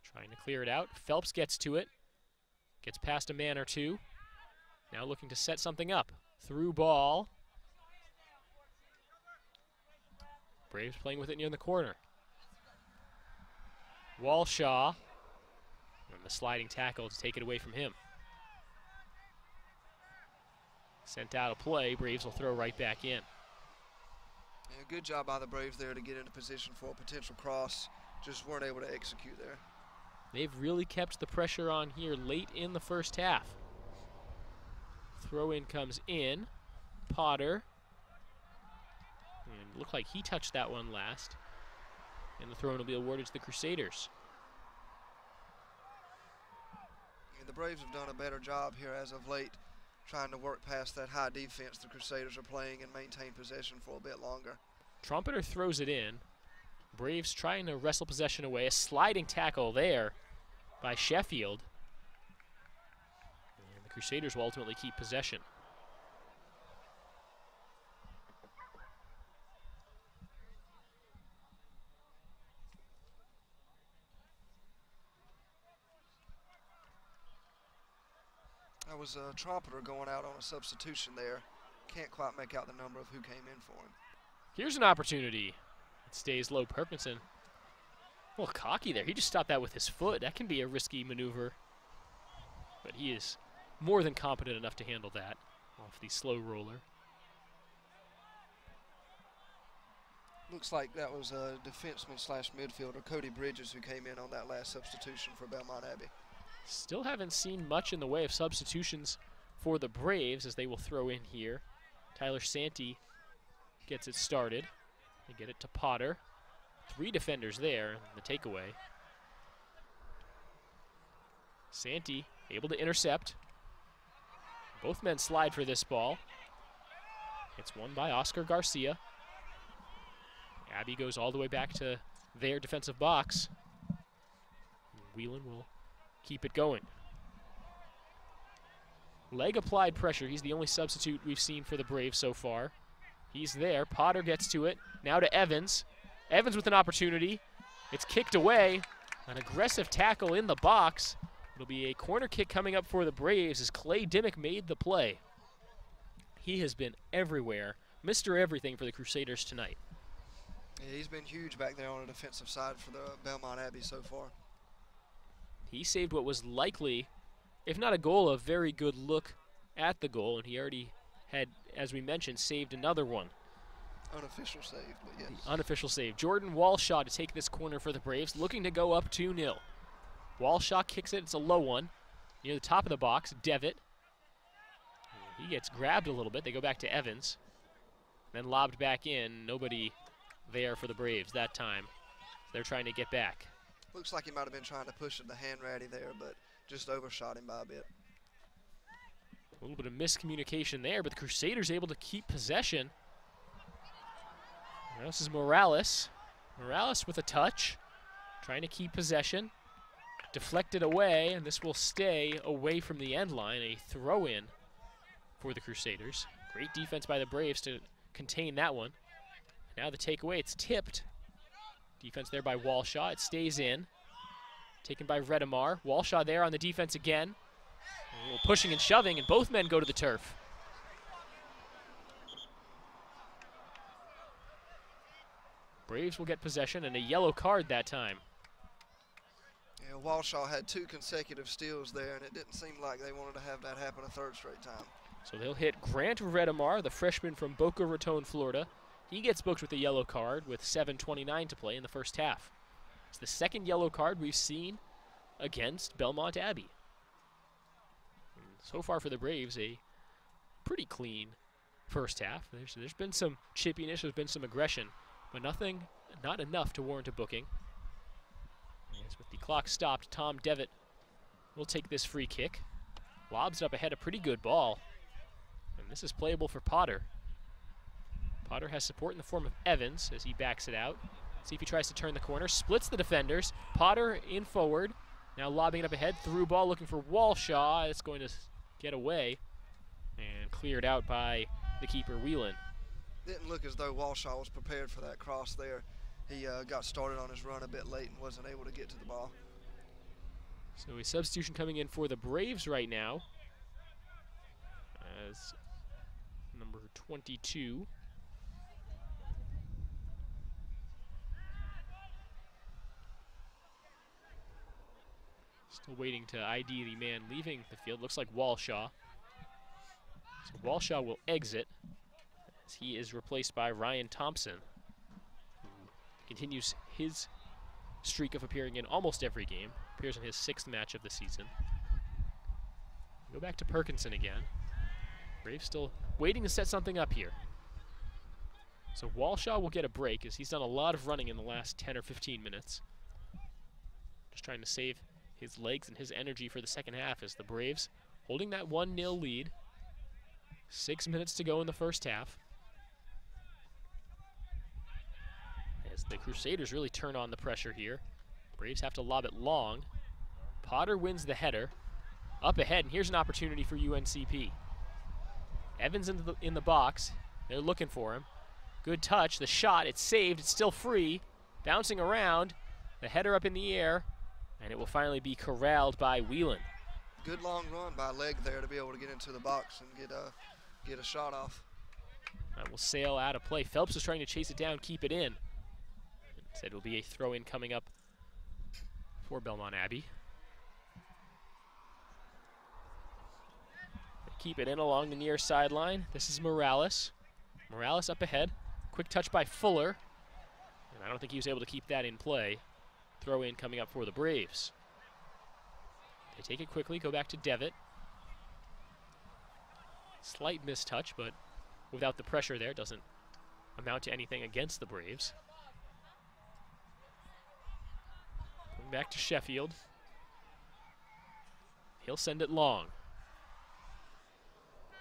Speaker 1: Trying to clear it out. Phelps gets to it. Gets past a man or two. Now looking to set something up. Through ball. Braves playing with it near the corner. Walshaw. And the sliding tackle to take it away from him. Sent out a play. Braves will throw right back in.
Speaker 2: Yeah, good job by the Braves there to get into position for a potential cross. Just weren't able to execute there.
Speaker 1: They've really kept the pressure on here late in the first half. Throw in comes in. Potter. And looked like he touched that one last. And the throw in will be awarded to the Crusaders.
Speaker 2: Yeah, the Braves have done a better job here as of late, trying to work past that high defense the Crusaders are playing and maintain possession for a bit longer.
Speaker 1: Trumpeter throws it in. Braves trying to wrestle possession away. A sliding tackle there by Sheffield. And the Crusaders will ultimately keep possession.
Speaker 2: That was a Trumpeter going out on a substitution there. Can't quite make out the number of who came in for him.
Speaker 1: Here's an opportunity. It stays low. Perkinson. A little cocky there. He just stopped that with his foot. That can be a risky maneuver. But he is more than competent enough to handle that off the slow roller.
Speaker 2: Looks like that was a defenseman slash midfielder, Cody Bridges, who came in on that last substitution for Belmont Abbey.
Speaker 1: Still haven't seen much in the way of substitutions for the Braves as they will throw in here. Tyler Santee gets it started. They get it to Potter. 3 defenders there, the takeaway. Santee able to intercept. Both men slide for this ball. It's won by Oscar Garcia. Abbey goes all the way back to their defensive box. Whelan will keep it going. Leg applied pressure. He's the only substitute we've seen for the Braves so far. He's there. Potter gets to it. Now to Evans. Evans with an opportunity. It's kicked away. An aggressive tackle in the box. It'll be a corner kick coming up for the Braves as Clay Dimmick made the play. He has been everywhere. Mr. Everything for the Crusaders tonight.
Speaker 2: Yeah, he's been huge back there on the defensive side for the Belmont Abbey so far.
Speaker 1: He saved what was likely, if not a goal, a very good look at the goal, and he already had, as we mentioned, saved another one.
Speaker 2: Unofficial save, but yes.
Speaker 1: The unofficial save. Jordan Walshaw to take this corner for the Braves, looking to go up 2-0. Walshaw kicks it. It's a low one. Near the top of the box, Devitt. He gets grabbed a little bit. They go back to Evans. Then lobbed back in. Nobody there for the Braves that time. They're trying to get back.
Speaker 2: Looks like he might have been trying to push it to Hanratty there, but just overshot him by a bit.
Speaker 1: A little bit of miscommunication there, but the Crusaders able to keep possession. Now this is Morales. Morales with a touch, trying to keep possession. Deflected away, and this will stay away from the end line. A throw-in for the Crusaders. Great defense by the Braves to contain that one. Now the takeaway, it's tipped. Defense there by Walshaw. It stays in. Taken by Redemar. Walshaw there on the defense again. A little pushing and shoving, and both men go to the turf. Braves will get possession and a yellow card that time.
Speaker 2: Yeah, Walshaw had 2 consecutive steals there, and it didn't seem like they wanted to have that happen a 3rd straight time.
Speaker 1: So they'll hit Grant Redemar, the freshman from Boca Raton, Florida. He gets booked with a yellow card with 7:29 to play in the first half. It's the 2nd yellow card we've seen against Belmont Abbey. And so far for the Braves, a pretty clean first half. There's been some chippiness, there's been some aggression, but not enough to warrant a booking. As with the clock stopped, Tom Devitt will take this free kick. Lobs it up ahead, a pretty good ball. And this is playable for Potter. Potter has support in the form of Evans as he backs it out. See if he tries to turn the corner, splits the defenders. Potter in forward, now lobbing it up ahead, through ball looking for Walshaw. It's going to get away and cleared out by the keeper, Whelan.
Speaker 2: Didn't look as though Walshaw was prepared for that cross there. He got started on his run a bit late and wasn't able to get to the ball.
Speaker 1: So a substitution coming in for the Braves right now as number 22. Still waiting to ID the man leaving the field. Looks like Walshaw. So Walshaw will exit as he is replaced by Ryan Thompson, who continues his streak of appearing in almost every game. Appears in his 6th match of the season. Go back to Perkinson again. Braves still waiting to set something up here. So Walshaw will get a break as he's done a lot of running in the last 10 or 15 minutes. Just trying to save his legs and his energy for the second half as the Braves holding that 1-0 lead. 6 minutes to go in the first half. As the Crusaders really turn on the pressure here. Braves have to lob it long. Potter wins the header. Up ahead, and here's an opportunity for UNCP. Evans in the box. They're looking for him. Good touch. The shot, it's saved. It's still free. Bouncing around. The header up in the air. And it will finally be corralled by Whelan.
Speaker 2: Good long run by leg there to be able to get into the box and get a shot off.
Speaker 1: That will sail out of play. Phelps is trying to chase it down, keep it in. Instead, it will be a throw-in coming up for Belmont Abbey. They keep it in along the near sideline. This is Morales. Morales up ahead. Quick touch by Fuller. And I don't think he was able to keep that in play. Throw in coming up for the Braves. They take it quickly, go back to Devitt. Slight mistouch, but without the pressure there, doesn't amount to anything against the Braves. Going back to Sheffield. He'll send it long.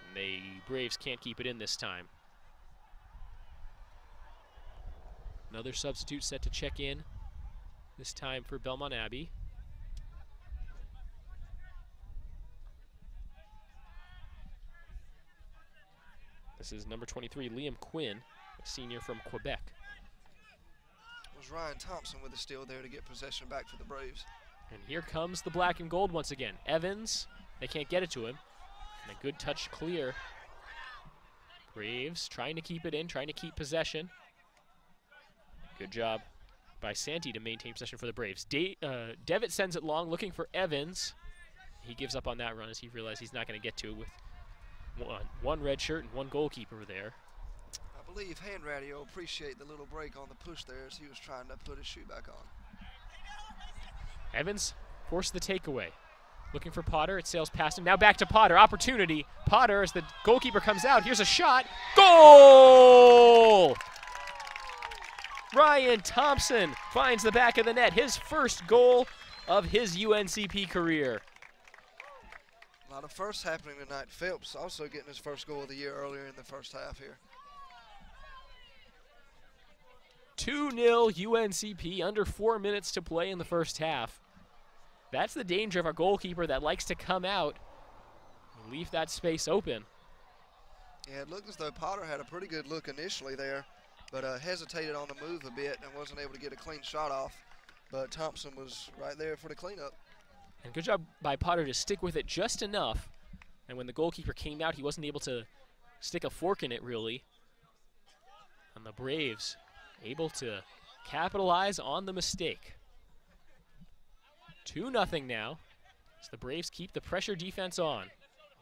Speaker 1: And the Braves can't keep it in this time. Another substitute set to check in. This time for Belmont Abbey. This is number 23, Liam Quinn, a senior from Quebec.
Speaker 2: It was Ryan Thompson with the steal there to get possession back for the Braves.
Speaker 1: And here comes the black and gold once again. Evans, they can't get it to him. And a good touch clear. Braves trying to keep it in, trying to keep possession. Good job by Santee to maintain possession for the Braves. Devitt sends it long, looking for Evans. He gives up on that run as he realized he's not going to get to it with one red shirt and one goalkeeper there.
Speaker 2: I believe Hanratty will appreciate the little break on the push there as he was trying to put his shoe back on.
Speaker 1: Evans forced the takeaway. Looking for Potter, it sails past him. Now back to Potter, opportunity. Potter, as the goalkeeper comes out, here's a shot. Goal! Ryan Thompson finds the back of the net, his first goal of his UNCP career.
Speaker 2: A lot of firsts happening tonight. Phelps also getting his first goal of the year earlier in the first half here.
Speaker 1: 2-0 UNCP, under 4 minutes to play in the first half. That's the danger of a goalkeeper that likes to come out and leave that space open.
Speaker 2: Yeah, it looked as though Potter had a pretty good look initially there, but hesitated on the move a bit and wasn't able to get a clean shot off. But Thompson was right there for the cleanup.
Speaker 1: And good job by Potter to stick with it just enough. And when the goalkeeper came out, he wasn't able to stick a fork in it, really. And the Braves able to capitalize on the mistake. 2-0 now, as the Braves keep the pressure defense on.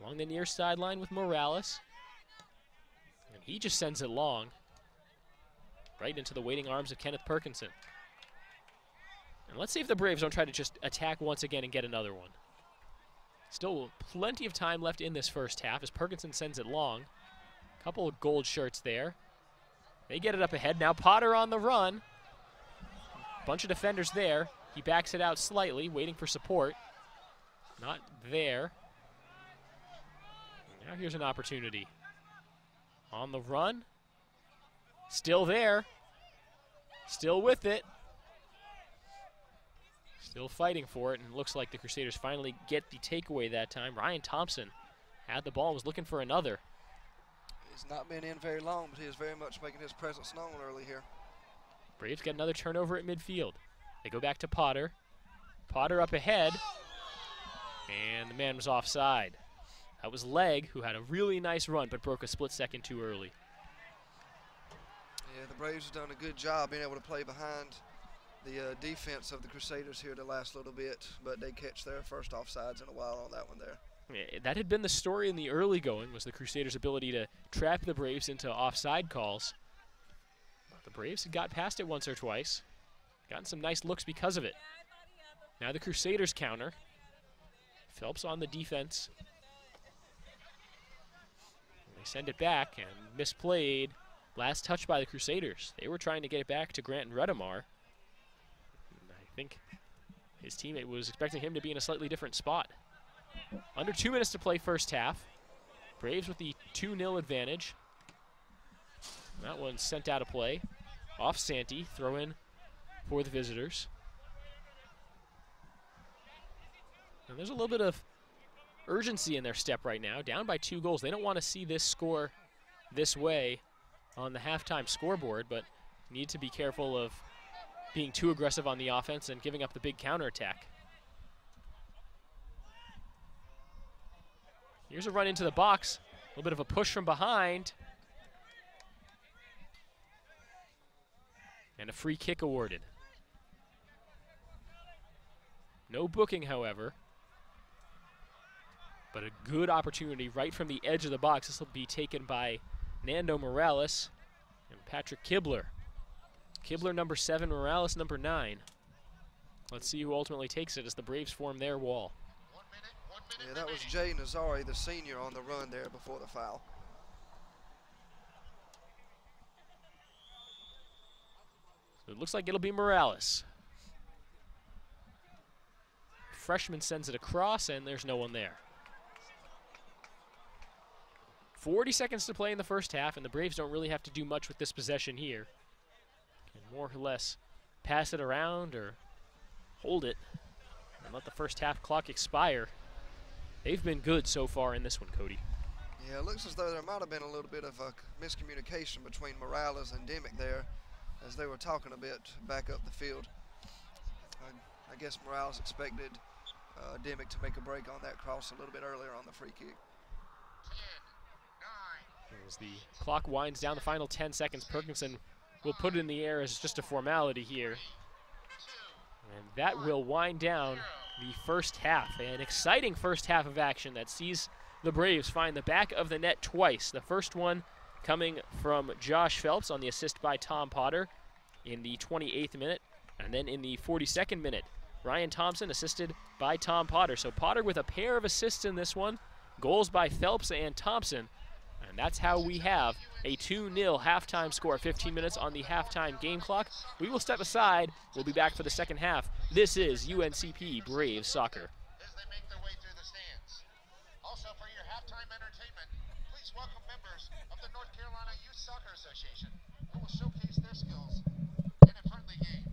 Speaker 1: Along the near sideline with Morales. And he just sends it long, right into the waiting arms of Kenneth Perkinson. And let's see if the Braves don't try to just attack once again and get another one. Still plenty of time left in this first half as Perkinson sends it long. Couple of gold shirts there. They get it up ahead. Now Potter on the run. Bunch of defenders there. He backs it out slightly, waiting for support. Not there. Now here's an opportunity. On the run. Still there. Still with it. Still fighting for it, and it looks like the Crusaders finally get the takeaway that time. Ryan Thompson had the ball and was looking for another.
Speaker 2: He's not been in very long, but he is very much making his presence known early here.
Speaker 1: Braves get another turnover at midfield. They go back to Potter. Potter up ahead, and the man was offside. That was Legg, who had a really nice run but broke a split second too early.
Speaker 2: Yeah, the Braves have done a good job being able to play behind the defense of the Crusaders here the last little bit, but they catch their first offsides in a while on that one there.
Speaker 1: Yeah, that had been the story in the early going, was the Crusaders' ability to trap the Braves into offside calls. But the Braves had got past it once or twice, gotten some nice looks because of it. Now the Crusaders counter. Phelps on the defense. They send it back and misplayed. Last touch by the Crusaders. They were trying to get it back to Grant and Redemar. I think his teammate was expecting him to be in a slightly different spot. Under 2 minutes to play first half. Braves with the 2-0 advantage. That one's sent out of play. Off Santee, throw in for the visitors. And there's a little bit of urgency in their step right now. Down by 2 goals. They don't want to see this score this way on the halftime scoreboard, but need to be careful of being too aggressive on the offense and giving up the big counterattack. Here's a run into the box. A little bit of a push from behind. And a free kick awarded. No booking, however. But a good opportunity right from the edge of the box. This will be taken by Nando Morales and Patrick Kibler. Kibler number 7, Morales number 9. Let's see who ultimately takes it as the Braves form their wall.
Speaker 2: Yeah, that was Jay Nazari, the senior, on the run there before the foul.
Speaker 1: So it looks like it'll be Morales. Freshman sends it across, and there's no one there. 40 seconds to play in the first half, and the Braves don't really have to do much with this possession here. Can more or less pass it around or hold it and let the first half clock expire. They've been good so far in this one, Cody.
Speaker 2: Yeah, it looks as though there might have been a little bit of a miscommunication between Morales and Dimick there as they were talking a bit back up the field. I guess Morales expected Dimick to make a break on that cross a little bit earlier on the free kick.
Speaker 1: As the clock winds down the final 10 seconds, Perkinson will put it in the air as just a formality here. And that will wind down the first half. An exciting first half of action that sees the Braves find the back of the net twice. The first one coming from Josh Phelps on the assist by Tom Potter in the 28th minute. And then in the 42nd minute, Ryan Thompson assisted by Tom Potter. So Potter with a pair of assists in this one. Goals by Phelps and Thompson. And that's how we have a 2-0 halftime score. 15 minutes on the halftime game clock. We will step aside. We'll be back for the second half. This is UNCP Braves Soccer.
Speaker 3: As they make their way through the stands. Also for your halftime entertainment, please welcome members of the North Carolina Youth Soccer Association, who will showcase their skills in a friendly game.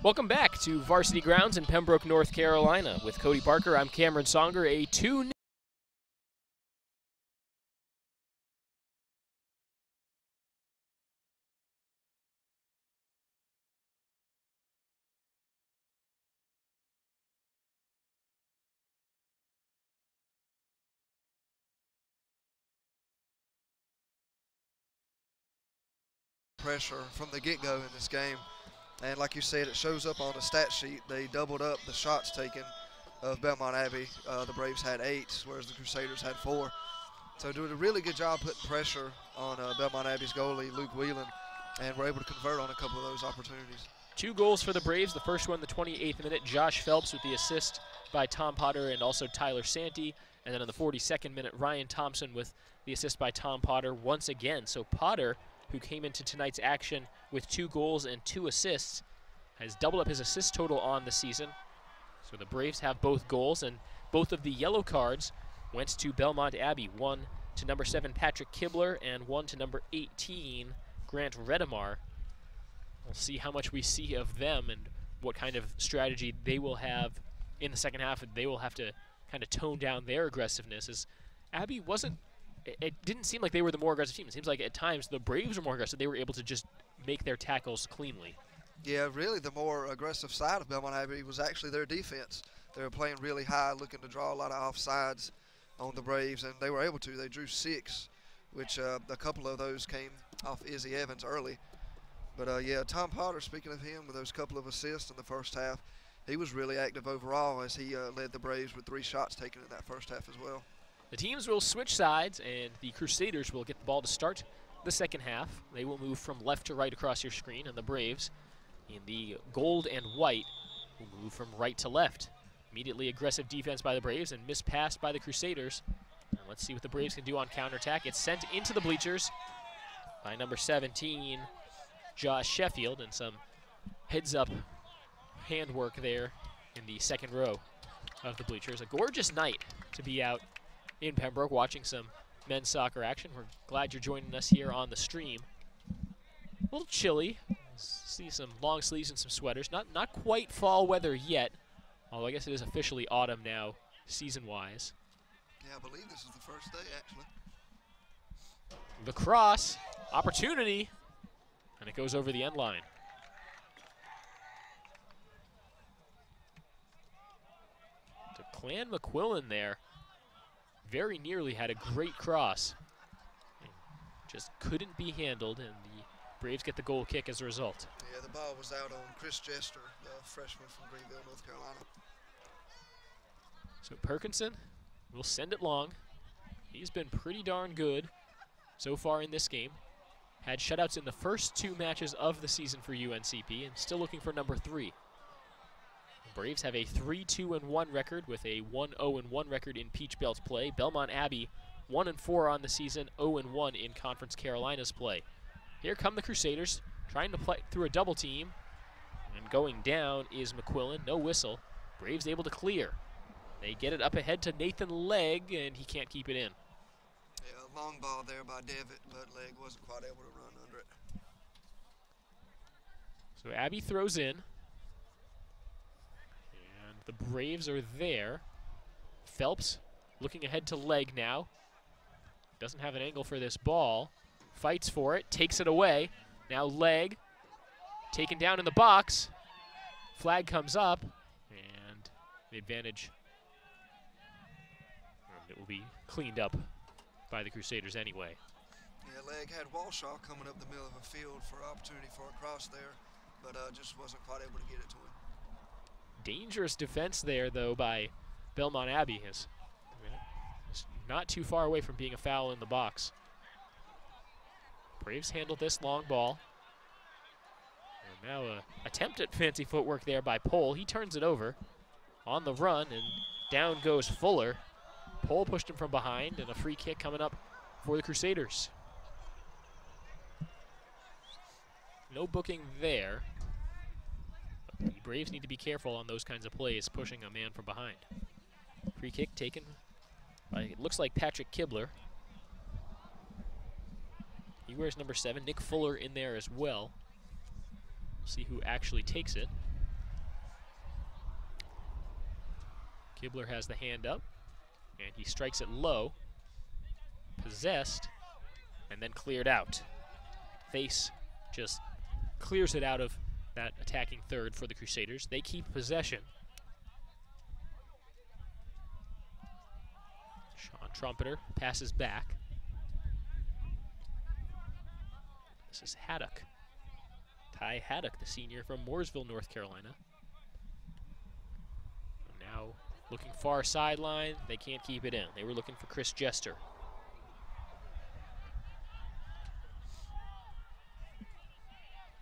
Speaker 1: Welcome back to Varsity Grounds in Pembroke, North Carolina. With Cody Parker, I'm Cameron Songer. A 2-0
Speaker 2: pressure from the get-go in this game. And like you said, it shows up on the stat sheet. They doubled up the shots taken of Belmont Abbey. The Braves had 8, whereas the Crusaders had 4. So doing a really good job putting pressure on Belmont Abbey's goalie, Luke Whelan, and we're able to convert on a couple of those opportunities.
Speaker 1: 2 goals for the Braves. The first one, the 28th minute, Josh Phelps with the assist by Tom Potter and also Tyler Santee. And then in the 42nd minute, Ryan Thompson with the assist by Tom Potter once again. So Potter, who came into tonight's action with 2 goals and 2 assists, has doubled up his assist total on the season. So the Braves have both goals, and both of the yellow cards went to Belmont Abbey. 1 to number 7, Patrick Kibler, and 1 to number 18, Grant Redemar. We'll see how much we see of them and what kind of strategy they will have in the second half. They will have to kind of tone down their aggressiveness, as Abbey wasn't, it didn't seem like they were the more aggressive team. It seems like at times the Braves were more aggressive. They were able to just make their tackles cleanly. Yeah,
Speaker 2: really the more aggressive side of Belmont Abbey was actually their defense. They were playing really high, looking to draw a lot of offsides on the Braves, and they were able to. They drew 6, which a couple of those came off Izzy Evans early. But yeah, Tom Potter, speaking of him, with those couple of assists in the first half, he was really active overall as he led the Braves with 3 shots taken in that first half as well.
Speaker 1: The teams will switch sides, and the Crusaders will get the ball to start the second half. They will move from left to right across your screen, and the Braves, in the gold and white, will move from right to left. Immediately aggressive defense by the Braves and mispassed by the Crusaders. And let's see what the Braves can do on counterattack. It's sent into the bleachers by number 17, Josh Sheffield, and some heads-up handwork there in the second row of the bleachers. A gorgeous night to be out in Pembroke watching some men's soccer action. We're glad you're joining us here on the stream. A little chilly. See some long sleeves and some sweaters. Not quite fall weather yet, although I guess it is officially autumn now, season-wise.
Speaker 2: Yeah, I believe this is the first day, actually.
Speaker 1: The cross, opportunity, and it goes over the end line. Clan McQuillan there very nearly had a great cross. Just couldn't be handled, and the Braves get the goal kick as a result.
Speaker 2: Yeah, the ball was out on Chris Jester, the freshman from Greenville, North Carolina.
Speaker 1: So Perkinson will send it long. He's been pretty darn good so far in this game. Had shutouts in the first 2 matches of the season for UNCP, and still looking for number 3. The Braves have a 3-2-1 record with a 1-0-1 record in Peach Belt play. Belmont Abbey 1-4 on the season, 0-1 in Conference Carolinas play. Here come the Crusaders, trying to play through a double team, and going down is McQuillan. No whistle. Braves able to clear. They get it up ahead to Nathan Legg, and he can't keep it in.
Speaker 2: Yeah, long ball there by Devitt, but Legg wasn't quite able to run under it.
Speaker 1: So Abbey throws in. And the Braves are there. Phelps looking ahead to Legg now. Doesn't have an angle for this ball. Fights for it, takes it away. Now Legg taken down in the box. Flag comes up, and the advantage. It will be cleaned up by the Crusaders anyway.
Speaker 2: Yeah, Legg had Walshaw coming up the middle of a field for an opportunity for a cross there, but just wasn't quite able to get it to him.
Speaker 1: Dangerous defense there, though, by Belmont Abbey. It's not too far away from being a foul in the box. Braves handled this long ball. And now an attempt at fancy footwork there by Pohl. He turns it over on the run, and down goes Fuller. Pohl pushed him from behind, and a free kick coming up for the Crusaders. No booking there. But the Braves need to be careful on those kinds of plays, pushing a man from behind. Free kick taken by, it looks like, Patrick Kibler. He wears number 7. Nick Fuller in there as well. We'll see who actually takes it. Kibler has the hand up, and he strikes it low. Possessed, and then cleared out. Face just clears it out of that attacking third for the Crusaders. They keep possession. Sean Trumpeter passes back. This is Haddock. Ty Haddock, the senior from Mooresville, North Carolina. Now looking far sideline. They can't keep it in. They were looking for Chris Jester.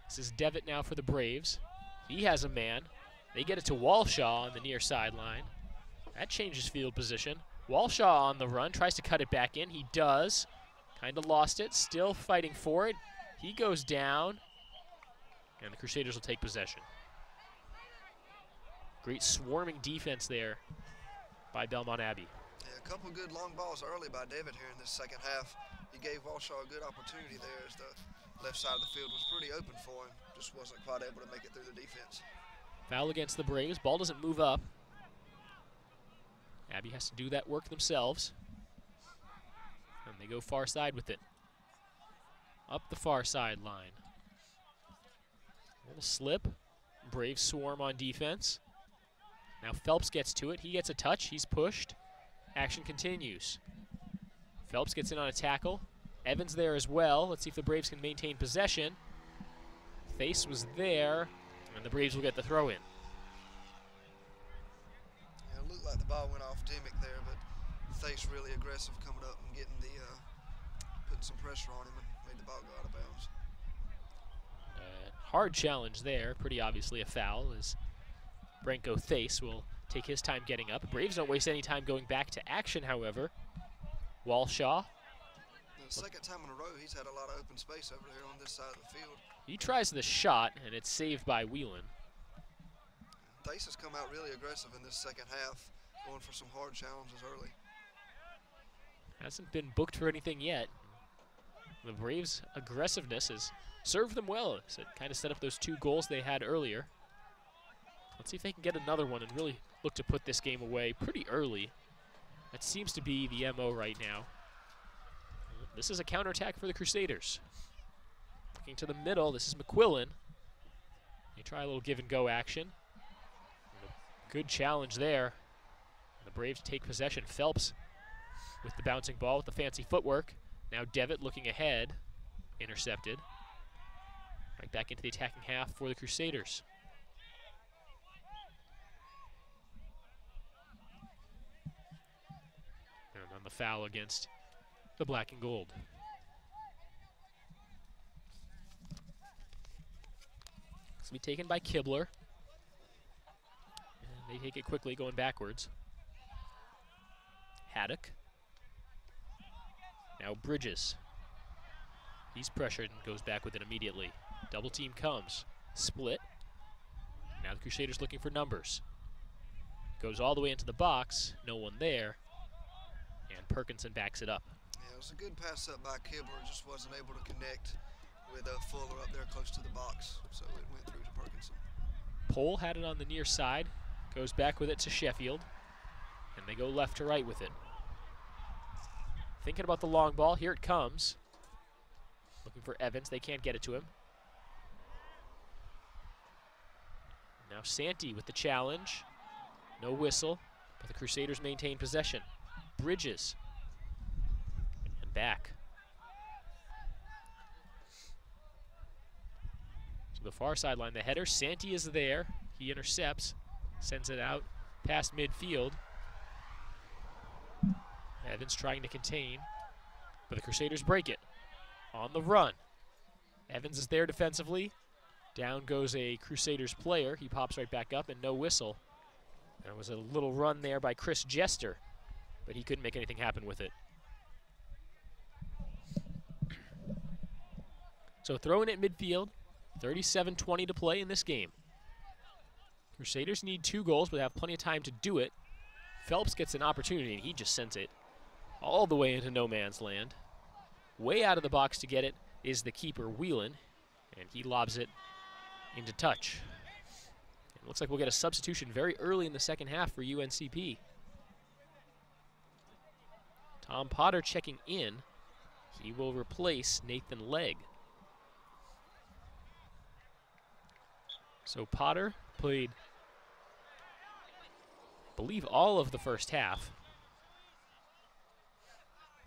Speaker 1: This is Devitt now for the Braves. He has a man. They get it to Walshaw on the near sideline. That changes field position. Walshaw on the run, tries to cut it back in. He does. Kind of lost it, still fighting for it. He goes down, and the Crusaders will take possession. Great swarming defense there by Belmont Abbey.
Speaker 2: Yeah, a couple good long balls early by Devitt here in this second half. He gave Walshaw a good opportunity there as the left side of the field was pretty open for him. Just wasn't quite able to make it through the defense.
Speaker 1: Foul against the Braves. Ball doesn't move up. Abbey has to do that work themselves. And they go far side with it. Up the far sideline. A little slip. Braves swarm on defense. Now Phelps gets to it. He gets a touch. He's pushed. Action continues. Phelps gets in on a tackle. Evans there as well. Let's see if the Braves can maintain possession. Face was there, and the Braves will get the throw in.
Speaker 2: Yeah, it looked like the ball went off Dimick there, but Face really aggressive coming up and getting the putting some pressure on him and made the ball go out of bounds.
Speaker 1: Hard challenge there, pretty obviously a foul, as Branko Thace will take his time getting up. Braves don't waste any time going back to action, however. Walshaw.
Speaker 2: The second time in a row he's had a lot of open space over here on this side of the field.
Speaker 1: He tries the shot, and it's saved by Whelan.
Speaker 2: Thace has come out really aggressive in this second half, going for some hard challenges early.
Speaker 1: Hasn't been booked for anything yet. The Braves' aggressiveness has served them well. So it kind of set up those 2 goals they had earlier. Let's see if they can get another one and really look to put this game away pretty early. That seems to be the MO right now. This is a counterattack for the Crusaders. Looking to the middle, this is McQuillan. They try a little give and go action. Good challenge there. The Braves take possession. Phelps with the bouncing ball with the fancy footwork. Now Devitt looking ahead. Intercepted. Right back into the attacking half for the Crusaders. And on the foul against the black and gold. This will be taken by Kibler. And they take it quickly, going backwards. Haddock. Now Bridges. He's pressured and goes back with it immediately. Double team comes. Split. Now the Crusaders looking for numbers. Goes all the way into the box. No one there. And Perkinson backs it up.
Speaker 2: Yeah, it was a good pass up by Kibler. Just wasn't able to connect with Fuller up there close to the box. So it went through to Perkinson.
Speaker 1: Pohl had it on the near side. Goes back with it to Sheffield. And they go left to right with it. Thinking about the long ball. Here it comes. Looking for Evans. They can't get it to him. Now Santee with the challenge. No whistle, but the Crusaders maintain possession. Bridges. And back. To the far sideline, the header. Santee is there. He intercepts. Sends it out past midfield. Evans trying to contain, but the Crusaders break it. On the run. Evans is there defensively. Down goes a Crusaders player. He pops right back up, and no whistle. There was a little run there by Chris Jester, but he couldn't make anything happen with it. So throwing it midfield, 37-20 to play in this game. Crusaders need 2 goals, but have plenty of time to do it. Phelps gets an opportunity, and he just sends it all the way into no man's land. Way out of the box to get it is the keeper, Whelan, and he lobs it into touch. Looks like we'll get a substitution very early in the second half for UNCP. Tom Potter checking in. He will replace Nathan Legg. So Potter played, I believe, all of the first half.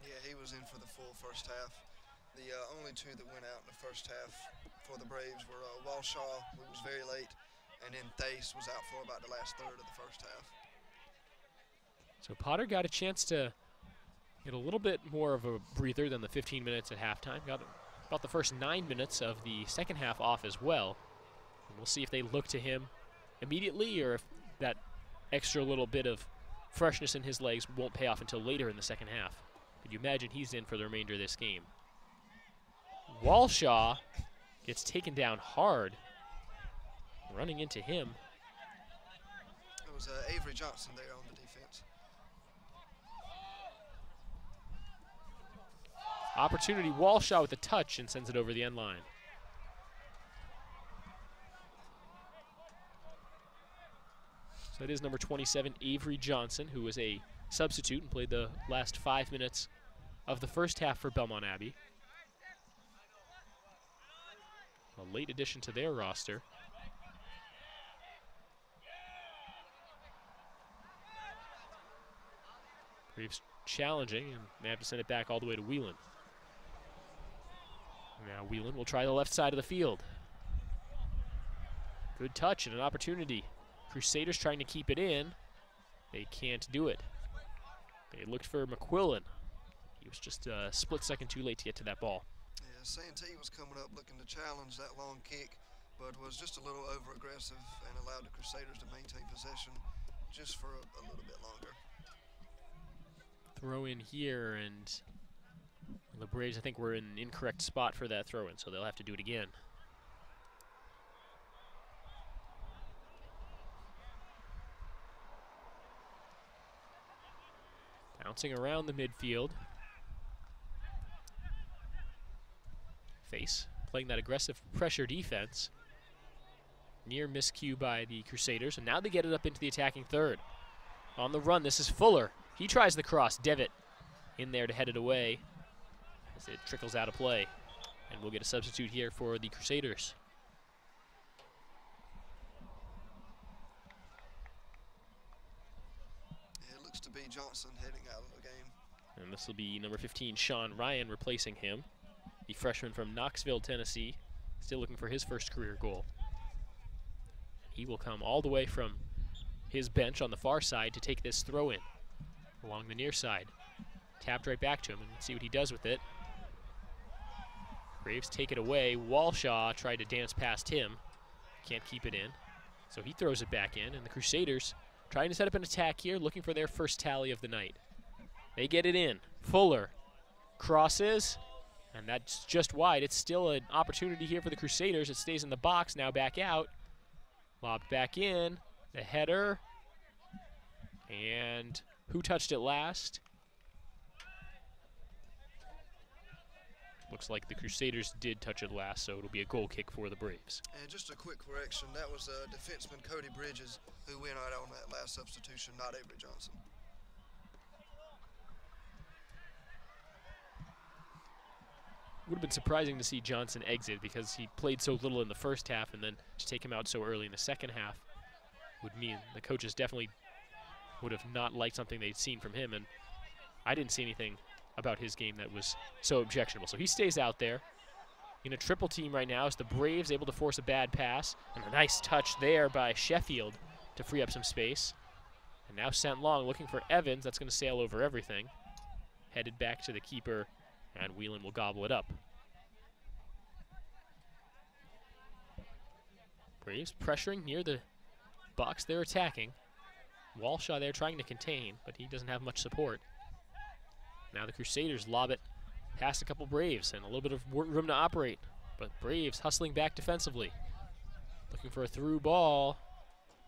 Speaker 2: Yeah, he was in for the full first half. The only two that went out in the first half for the Braves were Walshaw, who was very late, and then Thace was out for about the last third of the first half.
Speaker 1: So Potter got a chance to get a little bit more of a breather than the 15 minutes at halftime. Got about the first 9 minutes of the second half off as well. And we'll see if they look to him immediately or if that extra little bit of freshness in his legs won't pay off until later in the second half. Could you imagine he's in for the remainder of this game? Walshaw gets taken down hard. Running into him.
Speaker 2: It was Avery Johnson there on the defense.
Speaker 1: Opportunity, Walshaw with a touch and sends it over the end line. So it is number 27, Avery Johnson, who was a substitute and played the last 5 minutes of the first half for Belmont Abbey. A late addition to their roster. Braves challenging and they have to send it back all the way to Whelan. Now Whelan will try the left side of the field. Good touch and an opportunity. Crusaders trying to keep it in. They can't do it. They looked for McQuillan. He was just a split second too late to get to that ball.
Speaker 2: Yeah, Santee was coming up looking to challenge that long kick, but was just a little over-aggressive and allowed the Crusaders to maintain possession just for a little bit longer.
Speaker 1: Throw in here, and the Braves, I think, were in an incorrect spot for that throw in, so they'll have to do it again. Bouncing around the midfield. Face playing that aggressive pressure defense. Near miscue by the Crusaders, and now they get it up into the attacking third. On the run, this is Fuller. He tries the cross. Devitt in there to head it away as it trickles out of play. And we'll get a substitute here for the Crusaders.
Speaker 2: Yeah, it looks to be Johnson heading out of the game.
Speaker 1: And this will be number 15, Sean Ryan, replacing him. The freshman from Knoxville, Tennessee, still looking for his first career goal. He will come all the way from his bench on the far side to take this throw in along the near side. Tapped right back to him, and let's see what he does with it. Braves take it away. Walshaw tried to dance past him. Can't keep it in. So he throws it back in, and the Crusaders trying to set up an attack here, looking for their first tally of the night. They get it in. Fuller crosses, and that's just wide. It's still an opportunity here for the Crusaders. It stays in the box, now back out. Lobbed back in. The header. And who touched it last? Looks like the Crusaders did touch it last, so it'll be a goal kick for the Braves.
Speaker 2: And just a quick correction, that was defenseman Cody Bridges who went out on that last substitution, not Avery Johnson.
Speaker 1: Would have been surprising to see Johnson exit because he played so little in the first half, and then to take him out so early in the second half would mean the coaches definitely would have not liked something they'd seen from him, and I didn't see anything about his game that was so objectionable. So he stays out there in a triple team right now as the Braves able to force a bad pass, and a nice touch there by Sheffield to free up some space. And now sent long, looking for Evans. That's going to sail over everything. Headed back to the keeper, and Whelan will gobble it up. Braves pressuring near the box they're attacking. Walshaw there trying to contain, but he doesn't have much support. Now the Crusaders lob it past a couple Braves and a little bit of room to operate, but Braves hustling back defensively. Looking for a through ball.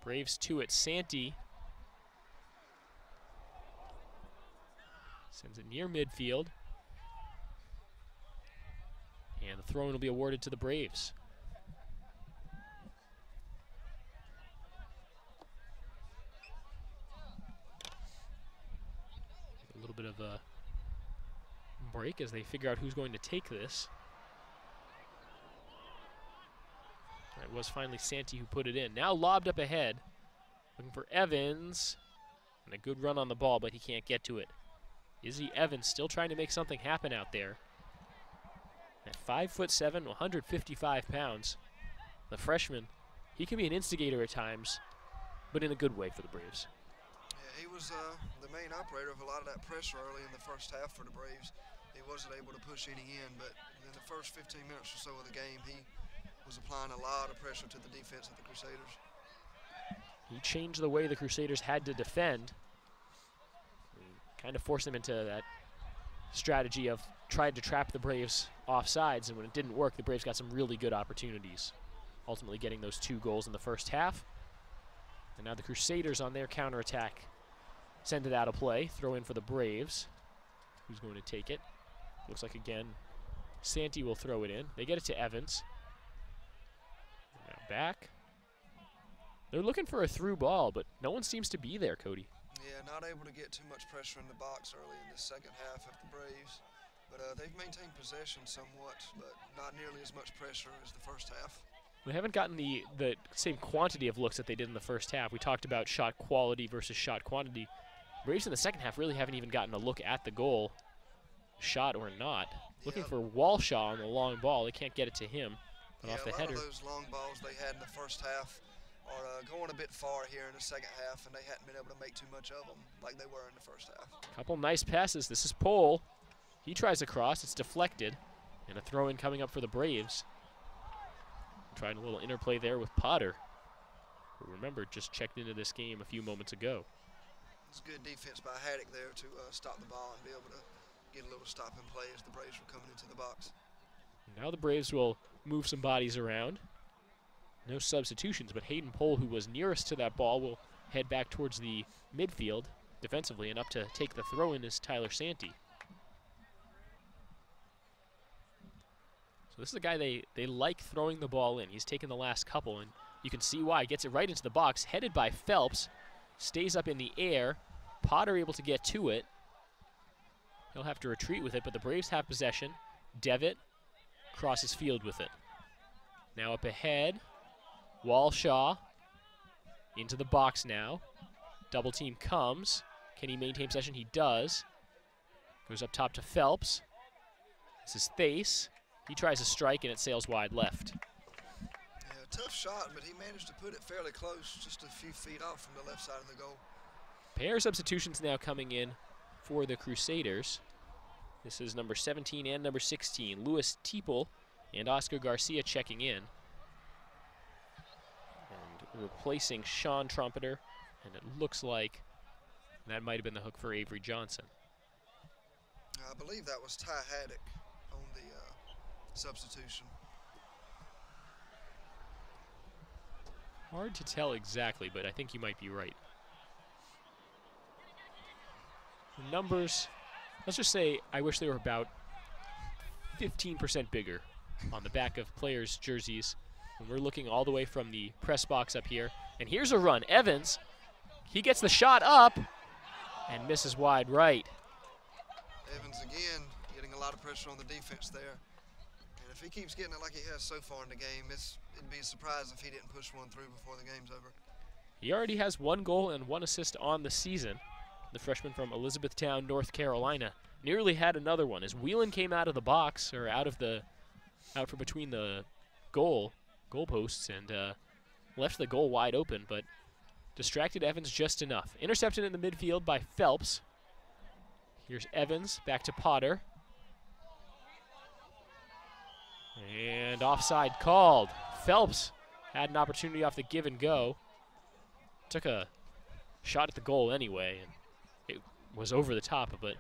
Speaker 1: Braves to it. Santee sends it near midfield. And the throw-in will be awarded to the Braves. of a break as they figure out who's going to take this. It was finally Santee who put it in. Now lobbed up ahead. Looking for Evans. And a good run on the ball, but he can't get to it. Izzy Evans still trying to make something happen out there. At 5'7", 155 pounds, the freshman, he can be an instigator at times, but in a good way for the Braves.
Speaker 2: Yeah, he was the main operator of a lot of that pressure early in the first half for the Braves. He wasn't able to push any in, but in the first 15 minutes or so of the game, he was applying a lot of pressure to the defense of the Crusaders.
Speaker 1: He changed the way the Crusaders had to defend. Kind of forced them into that strategy of trying to trap the Braves offsides, and when it didn't work, the Braves got some really good opportunities, ultimately getting those 2 goals in the first half. And now the Crusaders on their counterattack send it out of play, throw in for the Braves. Who's going to take it? Looks like, again, Santee will throw it in. They get it to Evans. Now back. They're looking for a through ball, but no one seems to be there, Cody.
Speaker 2: Yeah, not able to get too much pressure in the box early in the second half of the Braves. But they've maintained possession somewhat, but not nearly as much pressure as the first half.
Speaker 1: They haven't gotten the same quantity of looks that they did in the first half. We talked about shot quality versus shot quantity. Braves in the second half really haven't even gotten a look at the goal, shot or not. Looking for Walshaw on the long ball. They can't get it to him. But off the header.
Speaker 2: A lot of those long balls they had in the first half are going a bit far here in the second half, and they hadn't been able to make too much of them like they were in the first half.
Speaker 1: Couple nice passes. This is Pohl. He tries a cross. It's deflected. And a throw-in coming up for the Braves. Trying a little interplay there with Potter, who, remember, just checked into this game a few moments ago.
Speaker 2: It's good defense by Haddock there to stop the ball and be able to get a little stop and play as the Braves were coming into the box.
Speaker 1: Now the Braves will move some bodies around. No substitutions, but Hayden Pohl, who was nearest to that ball, will head back towards the midfield defensively, and up to take the throw-in is Tyler Santee. So this is a guy they like throwing the ball in. He's taken the last couple, and you can see why. Gets it right into the box, headed by Phelps, stays up in the air. Potter able to get to it. He'll have to retreat with it, but the Braves have possession. Devitt crosses field with it. Now up ahead, Walshaw into the box now. Double team comes. Can he maintain possession? He does. Goes up top to Phelps. This is Thace. He tries a strike, and it sails wide left.
Speaker 2: Yeah, tough shot, but he managed to put it fairly close, just a few feet off from the left side of the goal.
Speaker 1: Pair substitutions now coming in for the Crusaders. This is number 17 and number 16. Louis Teeple and Oscar Garcia checking in. And replacing Sean Trumpeter, and it looks like that might have been the hook for Avery Johnson.
Speaker 2: I believe that was Ty Haddock on the substitution.
Speaker 1: Hard to tell exactly, but I think you might be right. The numbers, let's just say I wish they were about 15% bigger on the back of players' jerseys. And we're looking all the way from the press box up here. And here's a run. Evans, he gets the shot up and misses wide right.
Speaker 2: Evans again getting a lot of pressure on the defense there. And if he keeps getting it like he has so far in the game, it'd be a surprise if he didn't push one through before the game's over.
Speaker 1: He already has 1 goal and 1 assist on the season. The freshman from Elizabethtown, North Carolina, nearly had another one as Whelan came out of the box, or out from between the goalposts, and left the goal wide open, but distracted Evans just enough. Intercepted in the midfield by Phelps. Here's Evans, back to Potter. And offside called. Phelps had an opportunity off the give and go. Took a shot at the goal anyway, and it was over the top, but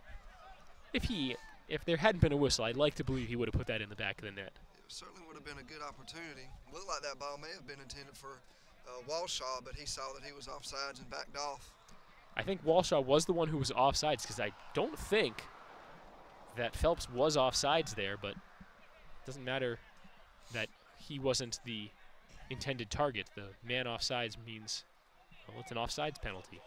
Speaker 1: if there hadn't been a whistle, I'd like to believe he would have put that in the back of the net.
Speaker 2: It certainly would have been a good opportunity. Looked like that ball may have been intended for Walshaw, but he saw that he was offsides and backed off.
Speaker 1: I think Walshaw was the one who was offsides, because I don't think that Phelps was offsides there, but it doesn't matter that he wasn't the intended target. The man offsides means, well, it's an offsides penalty.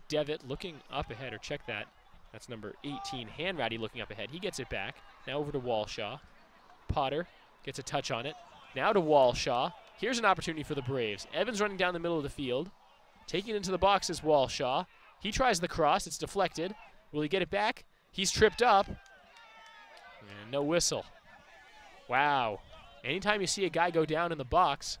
Speaker 1: Devitt looking up ahead, or check that. That's number 18, Hanratty looking up ahead. He gets it back. Now over to Walshaw. Potter gets a touch on it. Now to Walshaw. Here's an opportunity for the Braves. Evans running down the middle of the field. Taking it into the box is Walshaw. He tries the cross. It's deflected. Will he get it back? He's tripped up. And no whistle. Wow. Anytime you see a guy go down in the box,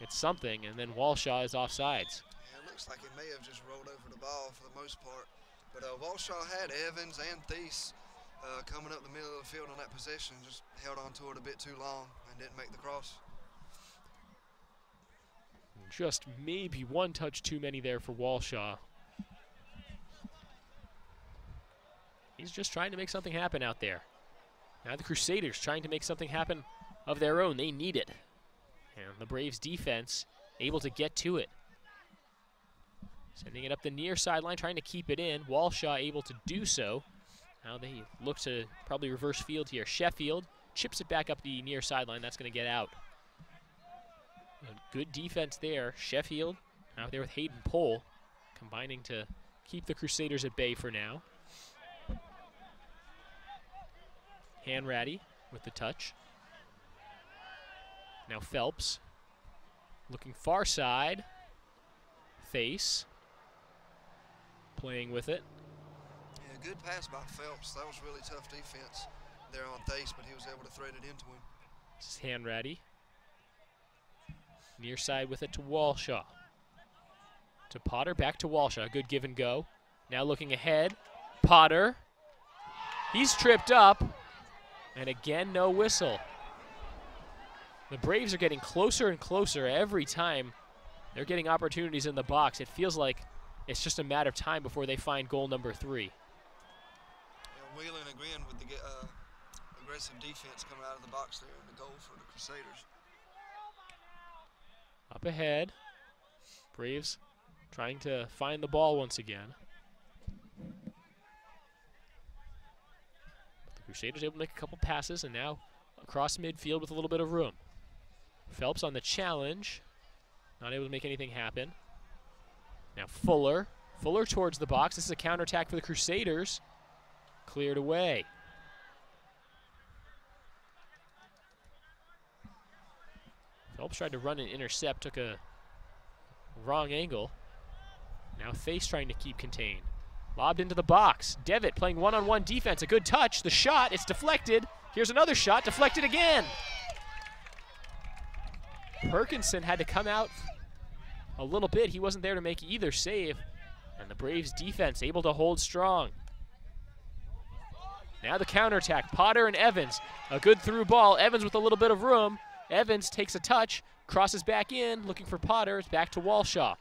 Speaker 1: it's something, and then Walshaw is offsides.
Speaker 2: Yeah, it looks like it may have just rolled over the ball for the most part. But Walshaw had Evans and Thies coming up the middle of the field on that possession, just held on to it a bit too long and didn't make the cross.
Speaker 1: Just maybe one touch too many there for Walshaw. He's just trying to make something happen out there. Now the Crusaders trying to make something happen of their own. They need it. And the Braves defense able to get to it. Sending it up the near sideline, trying to keep it in. Walshaw able to do so. Now they look to probably reverse field here. Sheffield chips it back up the near sideline. That's going to get out. A good defense there. Sheffield out there with Hayden Pohl, combining to keep the Crusaders at bay for now. Hanratty with the touch. Now Phelps looking far side. Face playing with it.
Speaker 2: Yeah, good pass by Phelps. That was really tough defense there on Thies, but he was able to thread it into him.
Speaker 1: This is Hanratty. Near side with it to Walshaw. To Potter, back to Walshaw. Good give and go. Now looking ahead. Potter. He's tripped up. And again, no whistle. The Braves are getting closer and closer every time they're getting opportunities in the box. It feels like it's just a matter of time before they find goal number 3.
Speaker 2: Yeah, Wheeling agreeing with the aggressive defense coming out of the box there and the goal for the Crusaders.
Speaker 1: Up ahead. Braves trying to find the ball once again. The Crusaders able to make a couple passes, and now across midfield with a little bit of room. Phelps on the challenge. Not able to make anything happen. Now Fuller. Fuller towards the box. This is a counterattack for the Crusaders. Cleared away. Phelps tried to run and intercept, took a wrong angle. Now Thies trying to keep contained. Lobbed into the box. Devitt playing one-on-one defense. A good touch. The shot, it's deflected. Here's another shot, deflected again. Perkinson had to come out a little bit. He wasn't there to make either save. And the Braves defense able to hold strong. Now the counterattack. Potter and Evans. A good through ball. Evans with a little bit of room. Evans takes a touch, crosses back in, looking for Potter. It's back to Walshaw.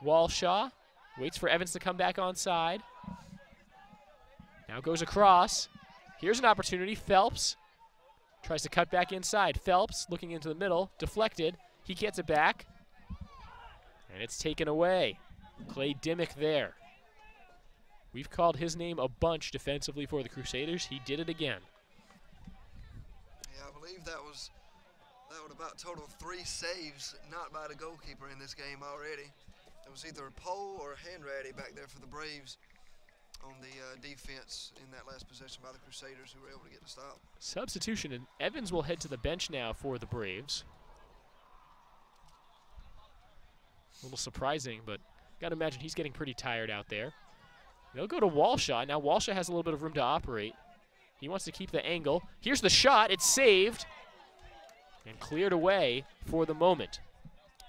Speaker 1: Walshaw waits for Evans to come back onside. Now goes across. Here's an opportunity. Phelps tries to cut back inside. Phelps looking into the middle, deflected. He gets it back, and it's taken away. Clay Dimmick there. We've called his name a bunch defensively for the Crusaders. He did it again.
Speaker 2: Yeah, I believe that would about total 3 saves, not by the goalkeeper in this game already. It was either Pohl or Hanratty back there for the Braves on the defense in that last possession by the Crusaders, who were able to get the stop.
Speaker 1: Substitution, and Evans will head to the bench now for the Braves. A little surprising, but got to imagine he's getting pretty tired out there. They'll go to Walshaw. Now Walshaw has a little bit of room to operate. He wants to keep the angle. Here's the shot. It's saved and cleared away for the moment.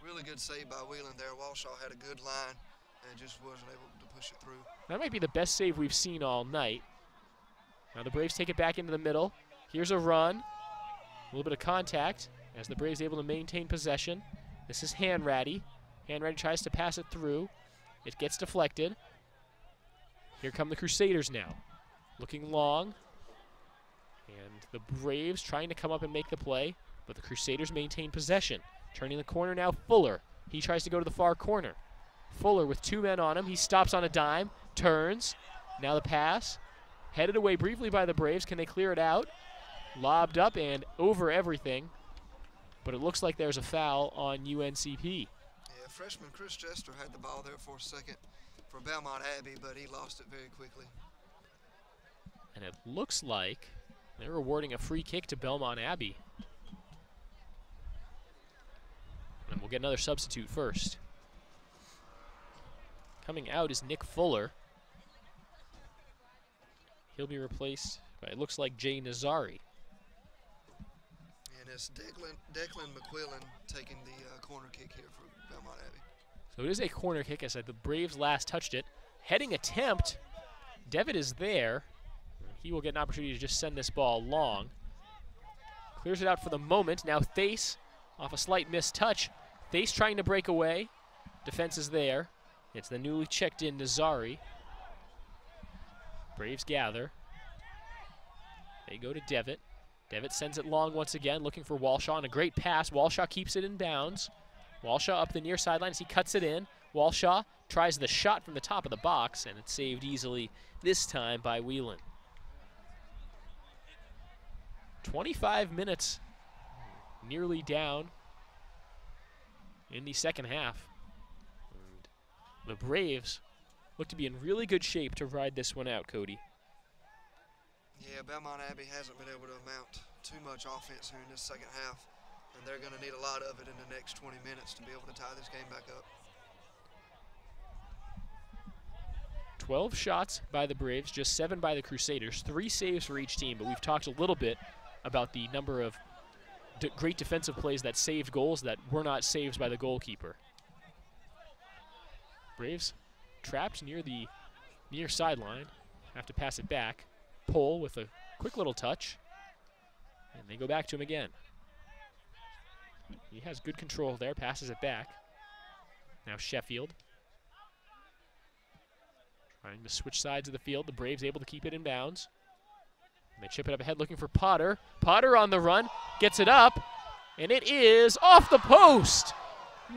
Speaker 2: Really good save by Wheeling there. Walshaw had a good line and just wasn't able to push it through.
Speaker 1: That might be the best save we've seen all night. Now the Braves take it back into the middle. Here's a run. A little bit of contact as the Braves able to maintain possession. This is Hanratty. Hanratty tries to pass it through. It gets deflected. Here come the Crusaders now. Looking long. And the Braves trying to come up and make the play, but the Crusaders maintain possession. Turning the corner now, Fuller. He tries to go to the far corner. Fuller with 2 men on him. He stops on a dime, turns. Now the pass. Headed away briefly by the Braves. Can they clear it out? Lobbed up and over everything. But it looks like there's a foul on UNCP.
Speaker 2: Yeah, freshman Chris Jester had the ball there for a second for Belmont Abbey, but he lost it very quickly.
Speaker 1: And it looks like they're awarding a free kick to Belmont Abbey. And we'll get another substitute first. Coming out is Nick Fuller. He'll be replaced by, it looks like, Jay Nazari.
Speaker 2: And it's Declan McQuillan taking the corner kick here for Belmont Abbey.
Speaker 1: So it is a corner kick. I said the Braves last touched it. Heading attempt. Devitt is there. He will get an opportunity to just send this ball long. Clears it out for the moment. Now Thace off a slight missed touch. Thace trying to break away. Defense is there. It's the newly checked in Nazari. Braves gather. They go to Devitt. Devitt sends it long once again, looking for Walshaw, and a great pass. Walshaw keeps it in bounds. Walshaw up the near sideline as he cuts it in. Walshaw tries the shot from the top of the box, and it's saved easily this time by Whelan. 25 minutes nearly down in the second half. And the Braves look to be in really good shape to ride this one out, Cody.
Speaker 2: Yeah, Belmont Abbey hasn't been able to mount too much offense here in this second half, and they're going to need a lot of it in the next 20 minutes to be able to tie this game back up.
Speaker 1: 12 shots by the Braves, just 7 by the Crusaders, 3 saves for each team, but we've talked a little bit about the number of great defensive plays that saved goals that were not saved by the goalkeeper. Braves trapped near the near sideline, have to pass it back. Pohl with a quick little touch, and they go back to him again. He has good control there, passes it back. Now Sheffield trying to switch sides of the field. The Braves able to keep it in bounds. And they chip it up ahead looking for Potter. Potter on the run, gets it up, and it is off the post.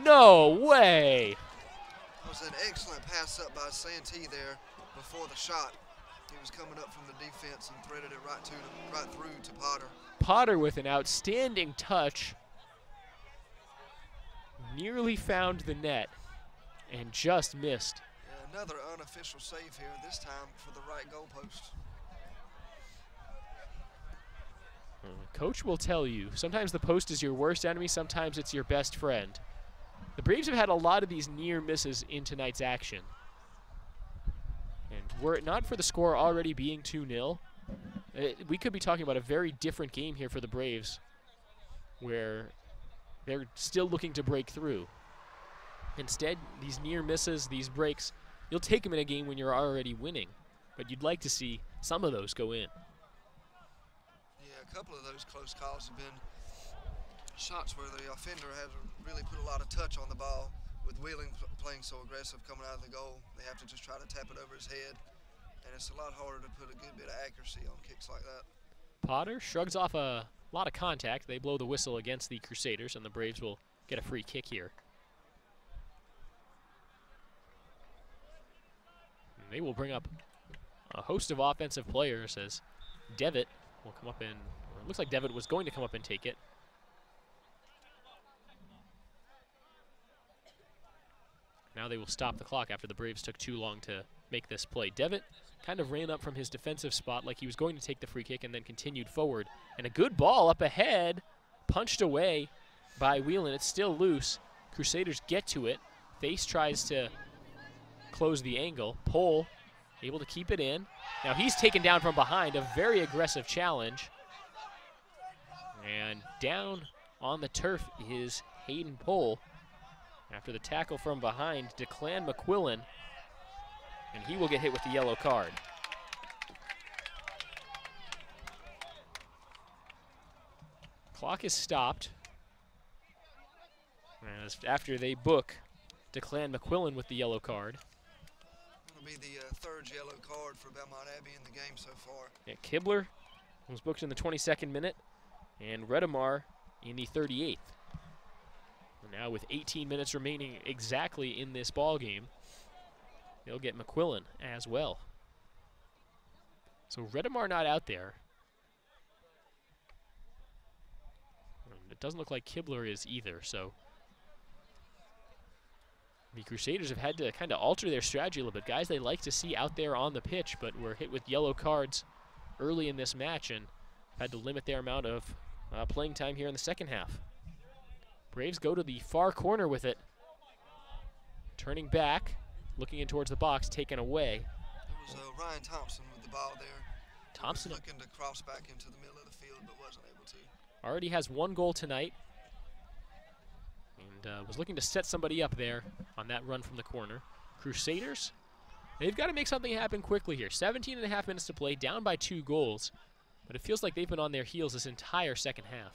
Speaker 1: No way.
Speaker 2: That was an excellent pass up by Santee there before the shot. He was coming up from the defense and threaded it right through to Potter.
Speaker 1: Potter with an outstanding touch. Nearly found the net and just missed.
Speaker 2: Yeah, another unofficial save here, this time for the right goalpost.
Speaker 1: Coach will tell you, sometimes the post is your worst enemy, sometimes it's your best friend. The Braves have had a lot of these near misses in tonight's action. And were it not for the score already being 2-0, we could be talking about a very different game here for the Braves, where they're still looking to break through. Instead, these near misses, these breaks, you'll take them in a game when you're already winning, but you'd like to see some of those go in.
Speaker 2: Yeah, a couple of those close calls have been shots where the offender has really put a lot of touch on the ball. With Wheeling playing so aggressive coming out of the goal, they have to just try to tap it over his head, and it's a lot harder to put a good bit of accuracy on kicks like that.
Speaker 1: Potter shrugs off a lot of contact. They blow the whistle against the Crusaders, and the Braves will get a free kick here. And they will bring up a host of offensive players as Devitt will come up and, or it looks like Devitt was going to come up and take it. Now they will stop the clock after the Braves took too long to make this play. Devitt kind of ran up from his defensive spot like he was going to take the free kick and then continued forward. And a good ball up ahead, punched away by Whelan. It's still loose. Crusaders get to it. Thace tries to close the angle. Pohl able to keep it in. Now he's taken down from behind, a very aggressive challenge. And down on the turf is Hayden Pohl. After the tackle from behind, Declan McQuillan, and he will get hit with the yellow card. Clock is stopped. As after they book Declan McQuillan with the yellow card.
Speaker 2: It'll be the third yellow card for Belmont Abbey in the game so far.
Speaker 1: Yeah, Kibler was booked in the 22nd minute, and Redemar in the 38th. Now with 18 minutes remaining exactly in this ball game, they'll get McQuillan as well. So Redemar not out there. And it doesn't look like Kibler is either, so The Crusaders have had to kind of alter their strategy a little bit. Guys they like to see out there on the pitch, but were hit with yellow cards early in this match and had to limit their amount of playing time here in the second half. Braves go to the far corner with it. Turning back, looking in towards the box, taken away.
Speaker 2: It was Ryan Thompson with the ball there.
Speaker 1: Thompson
Speaker 2: looking to cross back into the middle of the field, but wasn't able to.
Speaker 1: Already has 1 goal tonight. And was looking to set somebody up there on that run from the corner. Crusaders, they've got to make something happen quickly here. 17 and a half minutes to play, down by 2 goals. But it feels like they've been on their heels this entire second half.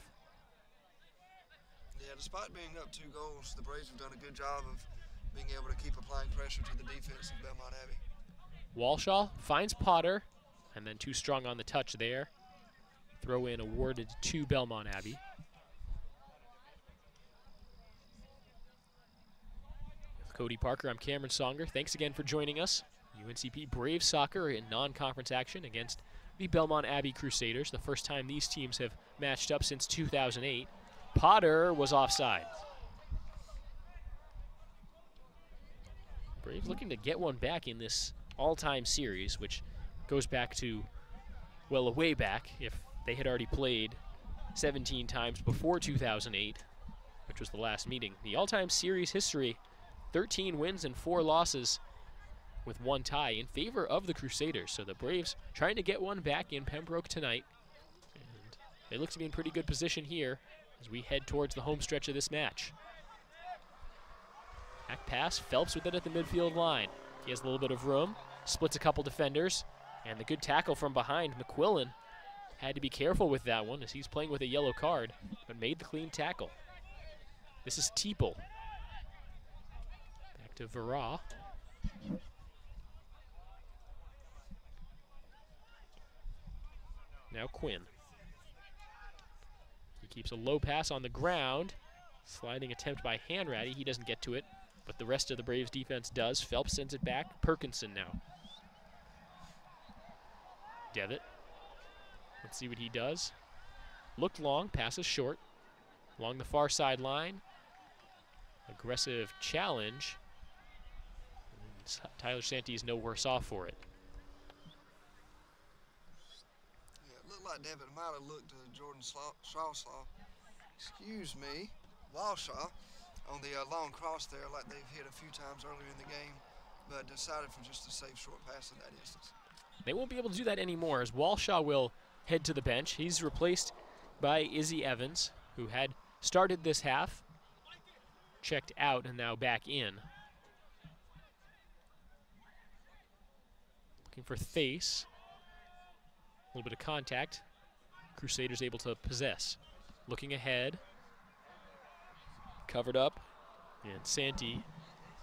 Speaker 2: Yeah, despite being up 2 goals, the Braves have done a good job of being able to keep applying pressure to the defense of Belmont Abbey.
Speaker 1: Walshaw finds Potter, and then too strong on the touch there. Throw in awarded to Belmont Abbey. With Cody Parker, I'm Cameron Songer. Thanks again for joining us. UNCP Braves soccer in non-conference action against the Belmont Abbey Crusaders. The first time these teams have matched up since 2008. Potter was offside. Braves looking to get one back in this all-time series, which goes back to, well, way back, if they had already played 17 times before 2008, which was the last meeting. The all-time series history, 13 wins and 4 losses with 1 tie in favor of the Crusaders. So the Braves trying to get one back in Pembroke tonight. And they look to be in pretty good position here as we head towards the home stretch of this match. Back pass, Phelps with it at the midfield line. He has a little bit of room, splits a couple defenders, and the good tackle from behind. McQuillan had to be careful with that one as he's playing with a yellow card, but made the clean tackle. This is Teeple. Back to Vera. Now Quinn. He keeps a low pass on the ground. Sliding attempt by Hanratty. He doesn't get to it, but the rest of the Braves defense does. Phelps sends it back. Perkinson now. Devitt. Let's see what he does. Looked long, passes short. Along the far sideline. Aggressive challenge. Tyler Santee is no worse off for it.
Speaker 2: Yeah, it looked like Devitt might have looked to Jordan Strawslaw. Excuse me. Walshaw on the long cross there, like they've hit a few times earlier in the game, but decided for just a safe short pass in that instance.
Speaker 1: They won't be able to do that anymore as Walshaw will head to the bench. He's replaced by Izzy Evans, who had started this half, checked out, and now back in. Looking for Thace. A little bit of contact. Crusaders able to possess. Looking ahead. Covered up. And Santee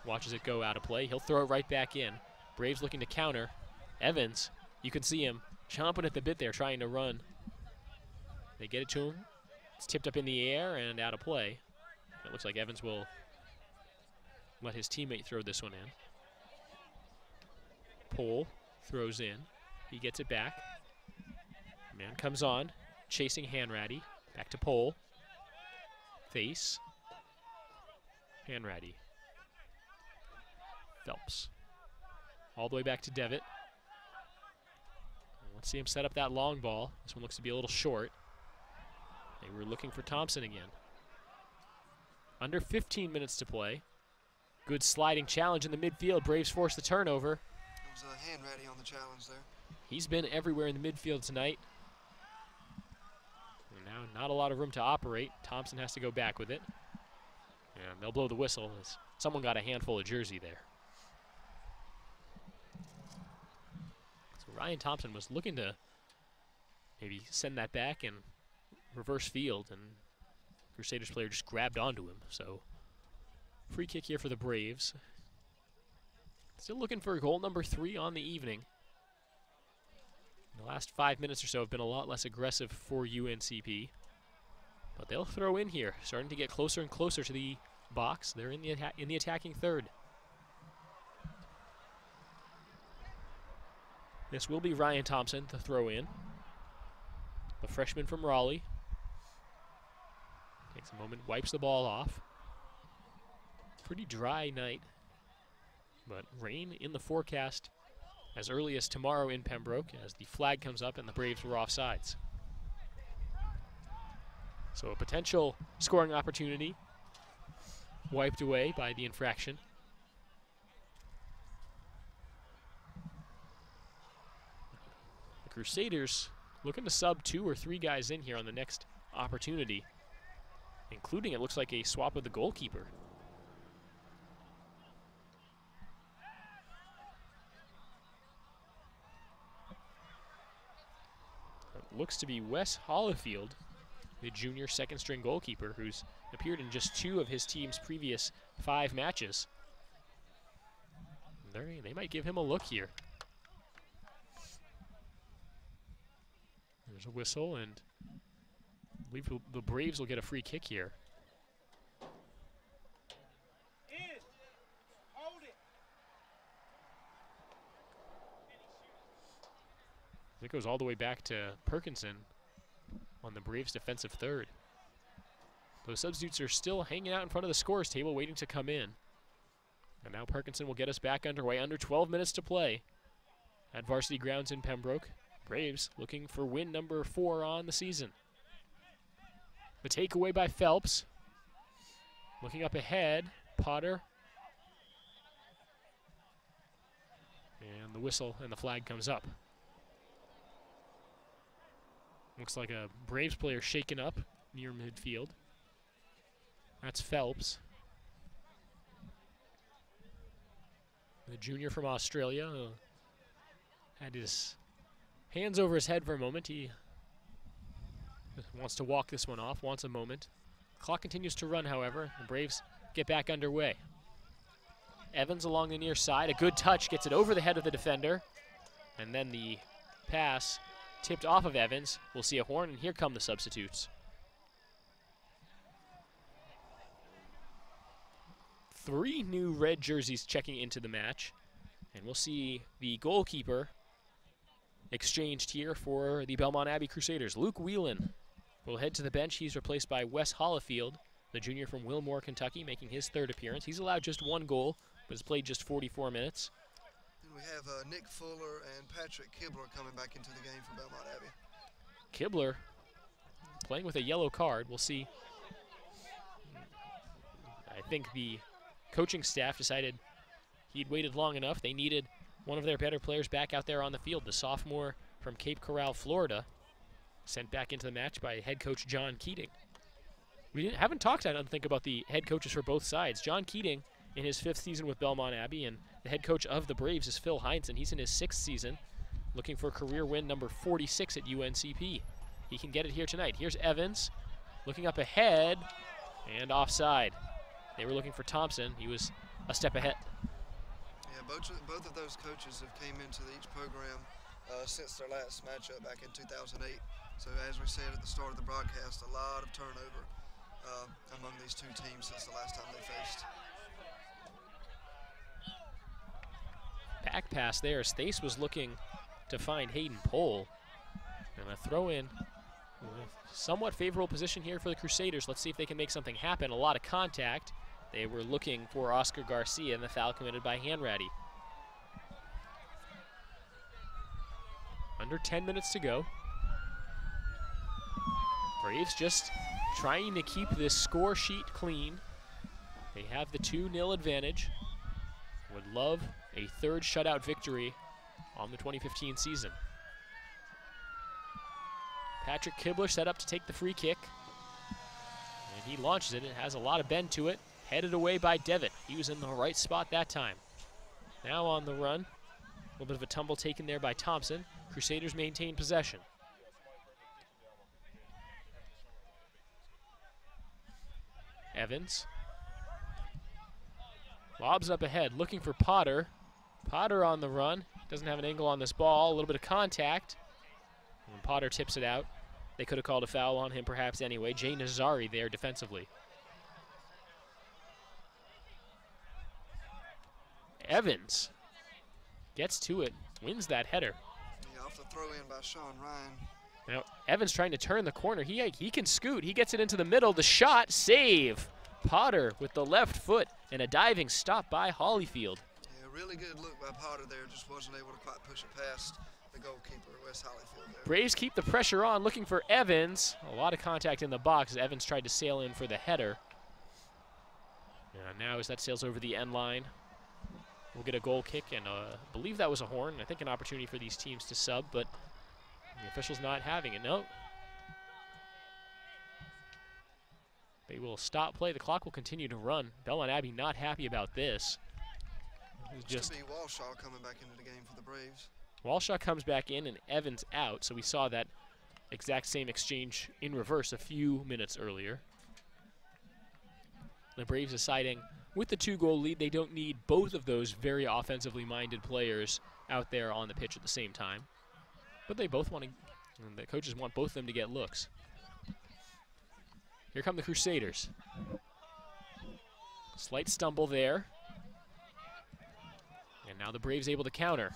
Speaker 1: watches it go out of play. He'll throw it right back in. Braves looking to counter. Evans, you can see him chomping at the bit there, trying to run. They get it to him. It's tipped up in the air and out of play. It looks like Evans will let his teammate throw this one in. Pohl throws in. He gets it back. Man comes on, chasing Hanratty. Back to Pohl. Thace. Hanratty. Phelps. All the way back to Devitt. Let's see him set up that long ball. This one looks to be a little short. They were looking for Thompson again. Under 15 minutes to play. Good sliding challenge in the midfield. Braves force the turnover.
Speaker 2: It was Hanratty on the challenge there.
Speaker 1: He's been everywhere in the midfield tonight. And now not a lot of room to operate. Thompson has to go back with it. And they'll blow the whistle as someone got a handful of jersey there. So Ryan Thompson was looking to maybe send that back and reverse field, and Crusaders player just grabbed onto him. So free kick here for the Braves. Still looking for goal number 3 on the evening. The last 5 minutes or so have been a lot less aggressive for UNCP. But they'll throw in here, starting to get closer and closer to the box. They're in the attacking third. This will be Ryan Thompson to throw in. The freshman from Raleigh. Takes a moment, wipes the ball off. Pretty dry night But rain in the forecast as early as tomorrow in Pembroke as the flag comes up and the Braves were offsides. So a potential scoring opportunity wiped away by the infraction. The Crusaders looking to sub 2 or 3 guys in here on the next opportunity, including, it looks like, a swap of the goalkeeper. It looks to be Wes Hollifield, the junior second-string goalkeeper, who's appeared in just 2 of his team's previous 5 matches. They might give him a look here. There's a whistle, and I believe the Braves will get a free kick here. It goes all the way back to Perkinson on the Braves' defensive third. Those substitutes are still hanging out in front of the scores table waiting to come in. And now Perkinson will get us back underway. Under 12 minutes to play at Varsity Grounds in Pembroke. Braves looking for win number 4 on the season. The takeaway by Phelps. Looking up ahead, Potter. And the whistle and the flag comes up. Looks like a Braves player shaken up near midfield. That's Phelps. The junior from Australia had his hands over his head for a moment. He wants to walk this one off, wants a moment. Clock continues to run, however. The Braves get back underway. Evans along the near side. A good touch, gets it over the head of the defender. And then the pass tipped off of Evans. We'll see a horn, and here come the substitutes. 3 new red jerseys checking into the match. And we'll see the goalkeeper exchanged here for the Belmont Abbey Crusaders. Luke Whelan will head to the bench. He's replaced by Wes Hollifield, the junior from Wilmore, Kentucky, making his 3rd appearance. He's allowed just 1 goal, but has played just 44 minutes.
Speaker 2: And we have Nick Fuller and Patrick Kibler coming back into the game for Belmont Abbey.
Speaker 1: Kibler playing with a yellow card. We'll see. I think the coaching staff decided he'd waited long enough. They needed one of their better players back out there on the field. The sophomore from Cape Coral, Florida, sent back into the match by head coach John Keating. We haven't talked, I don't think, about the head coaches for both sides. John Keating in his 5th season with Belmont Abbey, and the head coach of the Braves is Phil Heinsohn. He's in his 6th season, looking for career win number 46 at UNCP. He can get it here tonight. Here's Evans looking up ahead and offside. They were looking for Thompson. He was a step ahead.
Speaker 2: Yeah, both of those coaches have came into each program since their last matchup back in 2008. So as we said at the start of the broadcast, a lot of turnover among these 2 teams since the last time they faced.
Speaker 1: Back pass there. Stace was looking to find Hayden Pohl. And a throw in. Somewhat favorable position here for the Crusaders. Let's see if they can make something happen. A lot of contact. They were looking for Oscar Garcia, and the foul committed by Hanratty. Under 10 minutes to go. Braves just trying to keep this score sheet clean. They have the 2-0 advantage. Would love a 3rd shutout victory on the 2015 season. Patrick Kibler set up to take the free kick. And he launches it. It has a lot of bend to it. Headed away by Devitt. He was in the right spot that time. Now on the run. A little bit of a tumble taken there by Thompson. Crusaders maintain possession. Evans. Lobs up ahead, looking for Potter. Potter on the run. Doesn't have an angle on this ball. A little bit of contact. And Potter tips it out. They could have called a foul on him perhaps anyway. Jay Nazari there defensively. Evans gets to it, wins that header.
Speaker 2: Yeah, off the throw in by Sean Ryan.
Speaker 1: Now Evans trying to turn the corner. He can scoot. He gets it into the middle. The shot, save. Potter with the left foot and a diving stop by Hollifield.
Speaker 2: Yeah, A really good look by Potter there, just wasn't able to quite push it past the goalkeeper, Wes Hollyfield there.
Speaker 1: Braves keep the pressure on, looking for Evans. A lot of contact in the box as Evans tried to sail in for the header. Now as that sails over the end line, we'll get a goal kick, and I believe that was a horn. I think an opportunity for these teams to sub, but the official's not having it. No. They will stop play. The clock will continue to run. Belmont Abbey not happy about this.
Speaker 2: Just to be Walshaw coming back into the game for the Braves.
Speaker 1: Walshaw comes back in and Evans out, so we saw that exact same exchange in reverse a few minutes earlier. The Braves deciding with the 2-goal lead, they don't need both of those very offensively minded players out there on the pitch at the same time. But they both want to, and the coaches want both of them to get looks. Here come the Crusaders. Slight stumble there. And now the Braves able to counter.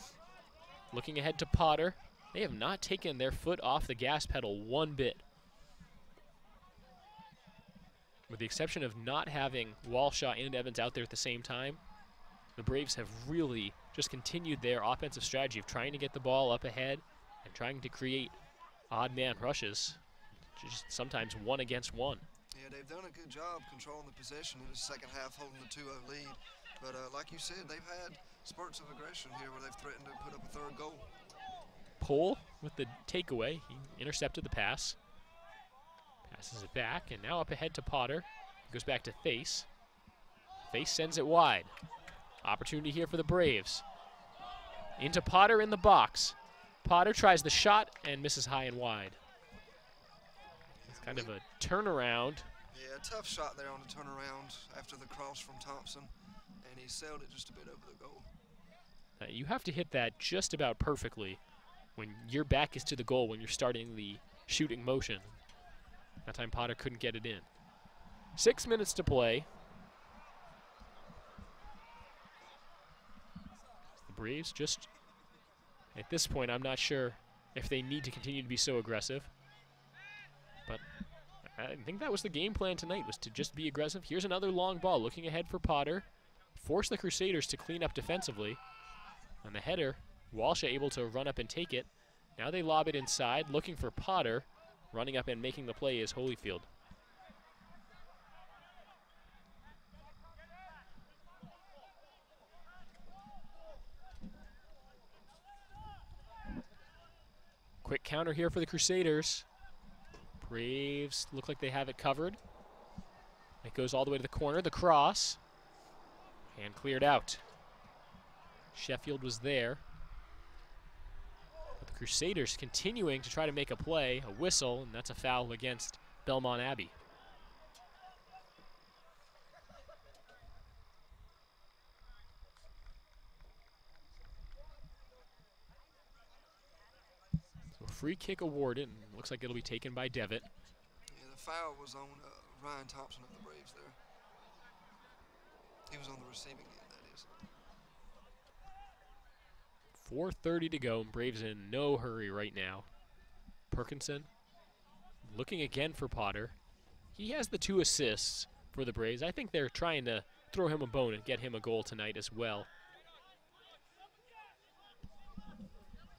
Speaker 1: Looking ahead to Potter. They have not taken their foot off the gas pedal one bit. With the exception of not having Walshaw and Evans out there at the same time, the Braves have really just continued their offensive strategy of trying to get the ball up ahead and trying to create odd man rushes, just sometimes 1 against 1.
Speaker 2: Yeah, they've done a good job controlling the possession in the second half, holding the 2-0 lead. But like you said, they've had spurts of aggression here where they've threatened to put up a 3rd goal.
Speaker 1: Pohl with the takeaway. He intercepted the pass. Passes it back, and now up ahead to Potter. Goes back to Thace. Thace sends it wide. Opportunity here for the Braves. Into Potter in the box. Potter tries the shot and misses high and wide. It's kind of a turnaround.
Speaker 2: Yeah, a tough shot there on the turnaround after the cross from Thompson, and he sailed it just a bit over the goal.
Speaker 1: You have to hit that just about perfectly when your back is to the goal when you're starting the shooting motion. That time Potter couldn't get it in. 6 minutes to play. The Braves just, at this point, I'm not sure if they need to continue to be so aggressive. But I think that was the game plan tonight, was to just be aggressive. Here's another long ball looking ahead for Potter. Force the Crusaders to clean up defensively. On the header, Walshaw able to run up and take it. Now they lob it inside, looking for Potter. Running up and making the play is Holyfield. Quick counter here for the Crusaders. Braves look like they have it covered. It goes all the way to the corner, the cross, and cleared out. Sheffield was there. But the Crusaders continuing to try to make a play, a whistle, and that's a foul against Belmont Abbey. So a free kick awarded, and looks like it'll be taken by Devitt.
Speaker 2: Yeah, the foul was on Ryan Thompson of the Braves there. He was on the receiving end, that is.
Speaker 1: 4:30 to go, and Braves in no hurry right now. Perkinson looking again for Potter. He has the 2 assists for the Braves. I think they're trying to throw him a bone and get him a goal tonight as well.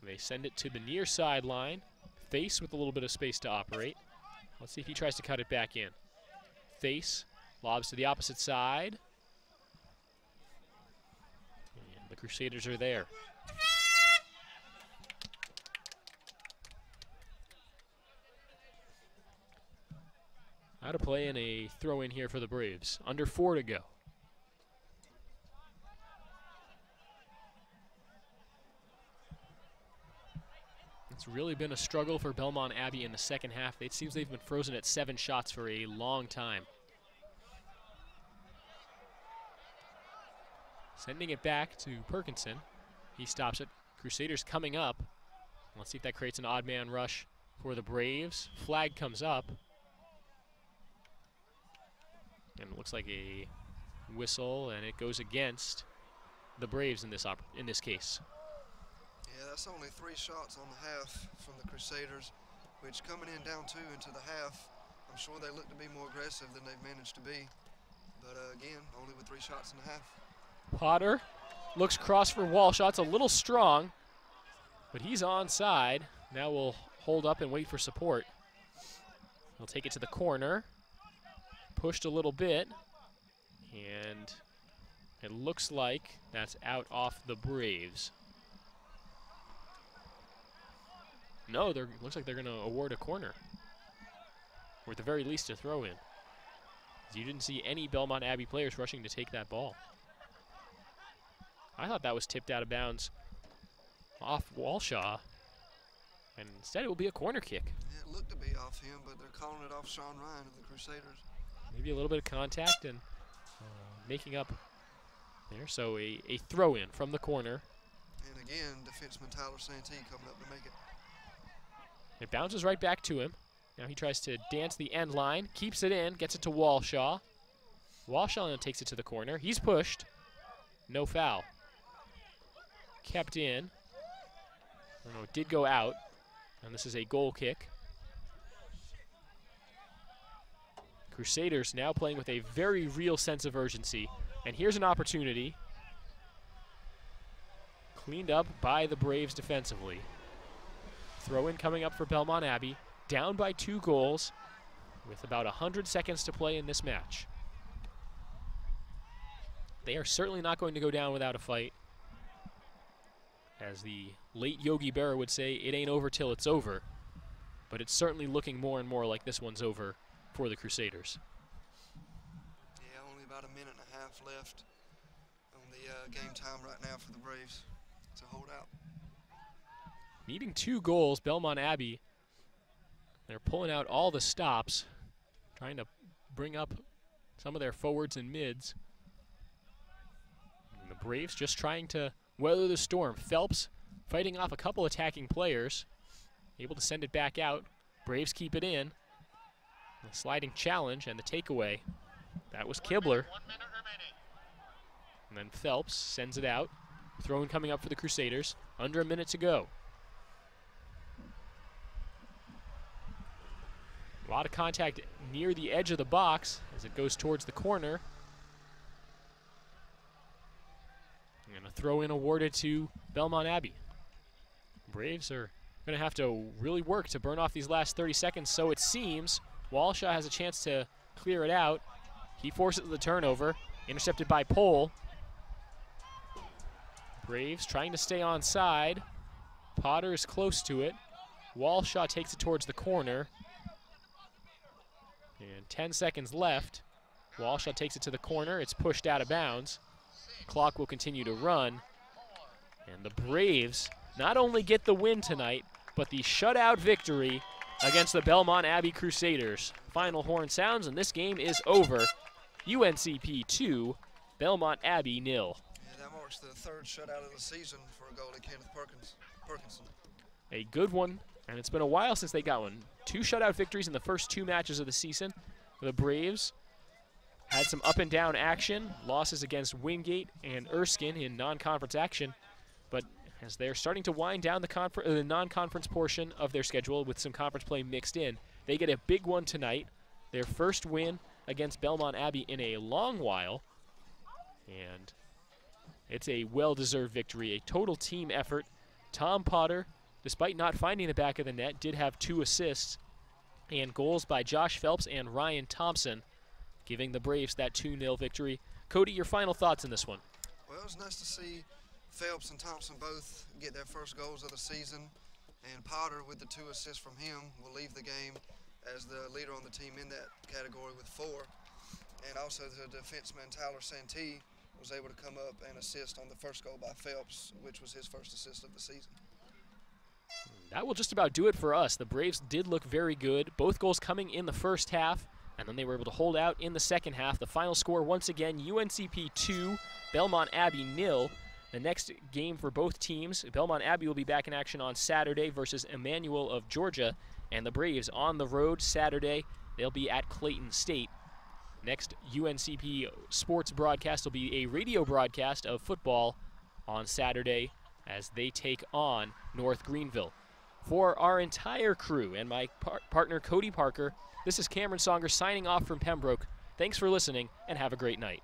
Speaker 1: They send it to the near sideline. Thace with a little bit of space to operate. Let's see if he tries to cut it back in. Thace lobs to the opposite side. And the Crusaders are there. Out of play and a throw in here for the Braves. Under 4 to go. It's really been a struggle for Belmont Abbey in the second half. It seems they've been frozen at 7 shots for a long time. Sending it back to Perkinson. He stops it. Crusaders coming up. Let's see if that creates an odd man rush for the Braves. Flag comes up. And it looks like a whistle, and it goes against the Braves in this case.
Speaker 2: Yeah, that's only 3 shots on the half from the Crusaders, which coming in down 2 into the half, I'm sure they look to be more aggressive than they've managed to be. But again, only with 3 shots in the half.
Speaker 1: Potter looks cross for Walshaw. It's a little strong, but he's onside. Now we'll hold up and wait for support. He'll take it to the corner. Pushed a little bit, and it looks like that's out off the Braves. No, looks like they're going to award a corner, or at the very least a throw-in. You didn't see any Belmont Abbey players rushing to take that ball. I thought that was tipped out of bounds off Walshaw, and instead it will be a corner kick.
Speaker 2: Yeah, it looked to be off him, but they're calling it off Sean Ryan of the Crusaders.
Speaker 1: Maybe a little bit of contact and making up there. So a throw-in from the corner.
Speaker 2: And again, defenseman Tyler Santee coming up to make it.
Speaker 1: It bounces right back to him. Now he tries to dance the end line, keeps it in, gets it to Walshaw. Walshaw now takes it to the corner. He's pushed. No foul. Kept in. Oh, no, it did go out. And this is a goal kick. Crusaders now playing with a very real sense of urgency. And here's an opportunity. Cleaned up by the Braves defensively. Throw-in coming up for Belmont Abbey. Down by 2 goals with about 100 seconds to play in this match. They are certainly not going to go down without a fight. As the late Yogi Berra would say, it ain't over till it's over. But it's certainly looking more and more like this one's over for the Crusaders.
Speaker 2: Yeah, only about a minute and a half left on the game time right now for the Braves to hold out.
Speaker 1: Needing 2 goals, Belmont Abbey, they're pulling out all the stops, trying to bring up some of their forwards and mids. And the Braves just trying to weather the storm. Phelps fighting off a couple attacking players, able to send it back out. Braves keep it in. The sliding challenge and the takeaway. That was Kibler. And then Phelps sends it out. Throw-in coming up for the Crusaders. Under a minute to go. A lot of contact near the edge of the box as it goes towards the corner. And a throw-in awarded to Belmont Abbey. Braves are going to have to really work to burn off these last 30 seconds, so it seems. Walshaw has a chance to clear it out. He forces the turnover, intercepted by Pohl. Braves trying to stay onside. Potter is close to it. Walshaw takes it towards the corner. And 10 seconds left. Walshaw takes it to the corner. It's pushed out of bounds. Clock will continue to run. And the Braves not only get the win tonight, but the shutout victory against the Belmont Abbey Crusaders. Final horn sounds, and this game is over. UNCP 2, Belmont Abbey 0.
Speaker 2: Yeah, that marks the 3rd shutout of the season for goalie Kenneth Perkinson.
Speaker 1: A good one, and it's been a while since they got one. 2 shutout victories in the first 2 matches of the season. The Braves had some up and down action, losses against Wingate and Erskine in non-conference action, but as they're starting to wind down the non-conference portion of their schedule with some conference play mixed in, they get a big one tonight, their first win against Belmont Abbey in a long while, and it's a well-deserved victory, a total team effort. Tom Potter, despite not finding the back of the net, did have 2 assists and goals by Josh Phelps and Ryan Thompson, giving the Braves that 2-0 victory. Cody, your final thoughts in this one?
Speaker 2: Well, it was nice to see Phelps and Thompson both get their first goals of the season, and Potter, with the 2 assists from him, will leave the game as the leader on the team in that category with 4. And also the defenseman Tyler Santee was able to come up and assist on the first goal by Phelps, which was his first assist of the season.
Speaker 1: That will just about do it for us. The Braves did look very good. Both goals coming in the first half, and then they were able to hold out in the second half. The final score, once again, UNCP 2, Belmont Abbey 0. The next game for both teams, Belmont Abbey will be back in action on Saturday versus Emmanuel of Georgia, and the Braves on the road Saturday. They'll be at Clayton State. Next UNCP sports broadcast will be a radio broadcast of football on Saturday as they take on North Greenville. For our entire crew and my partner Cody Parker, this is Cameron Songer signing off from Pembroke. Thanks for listening and have a great night.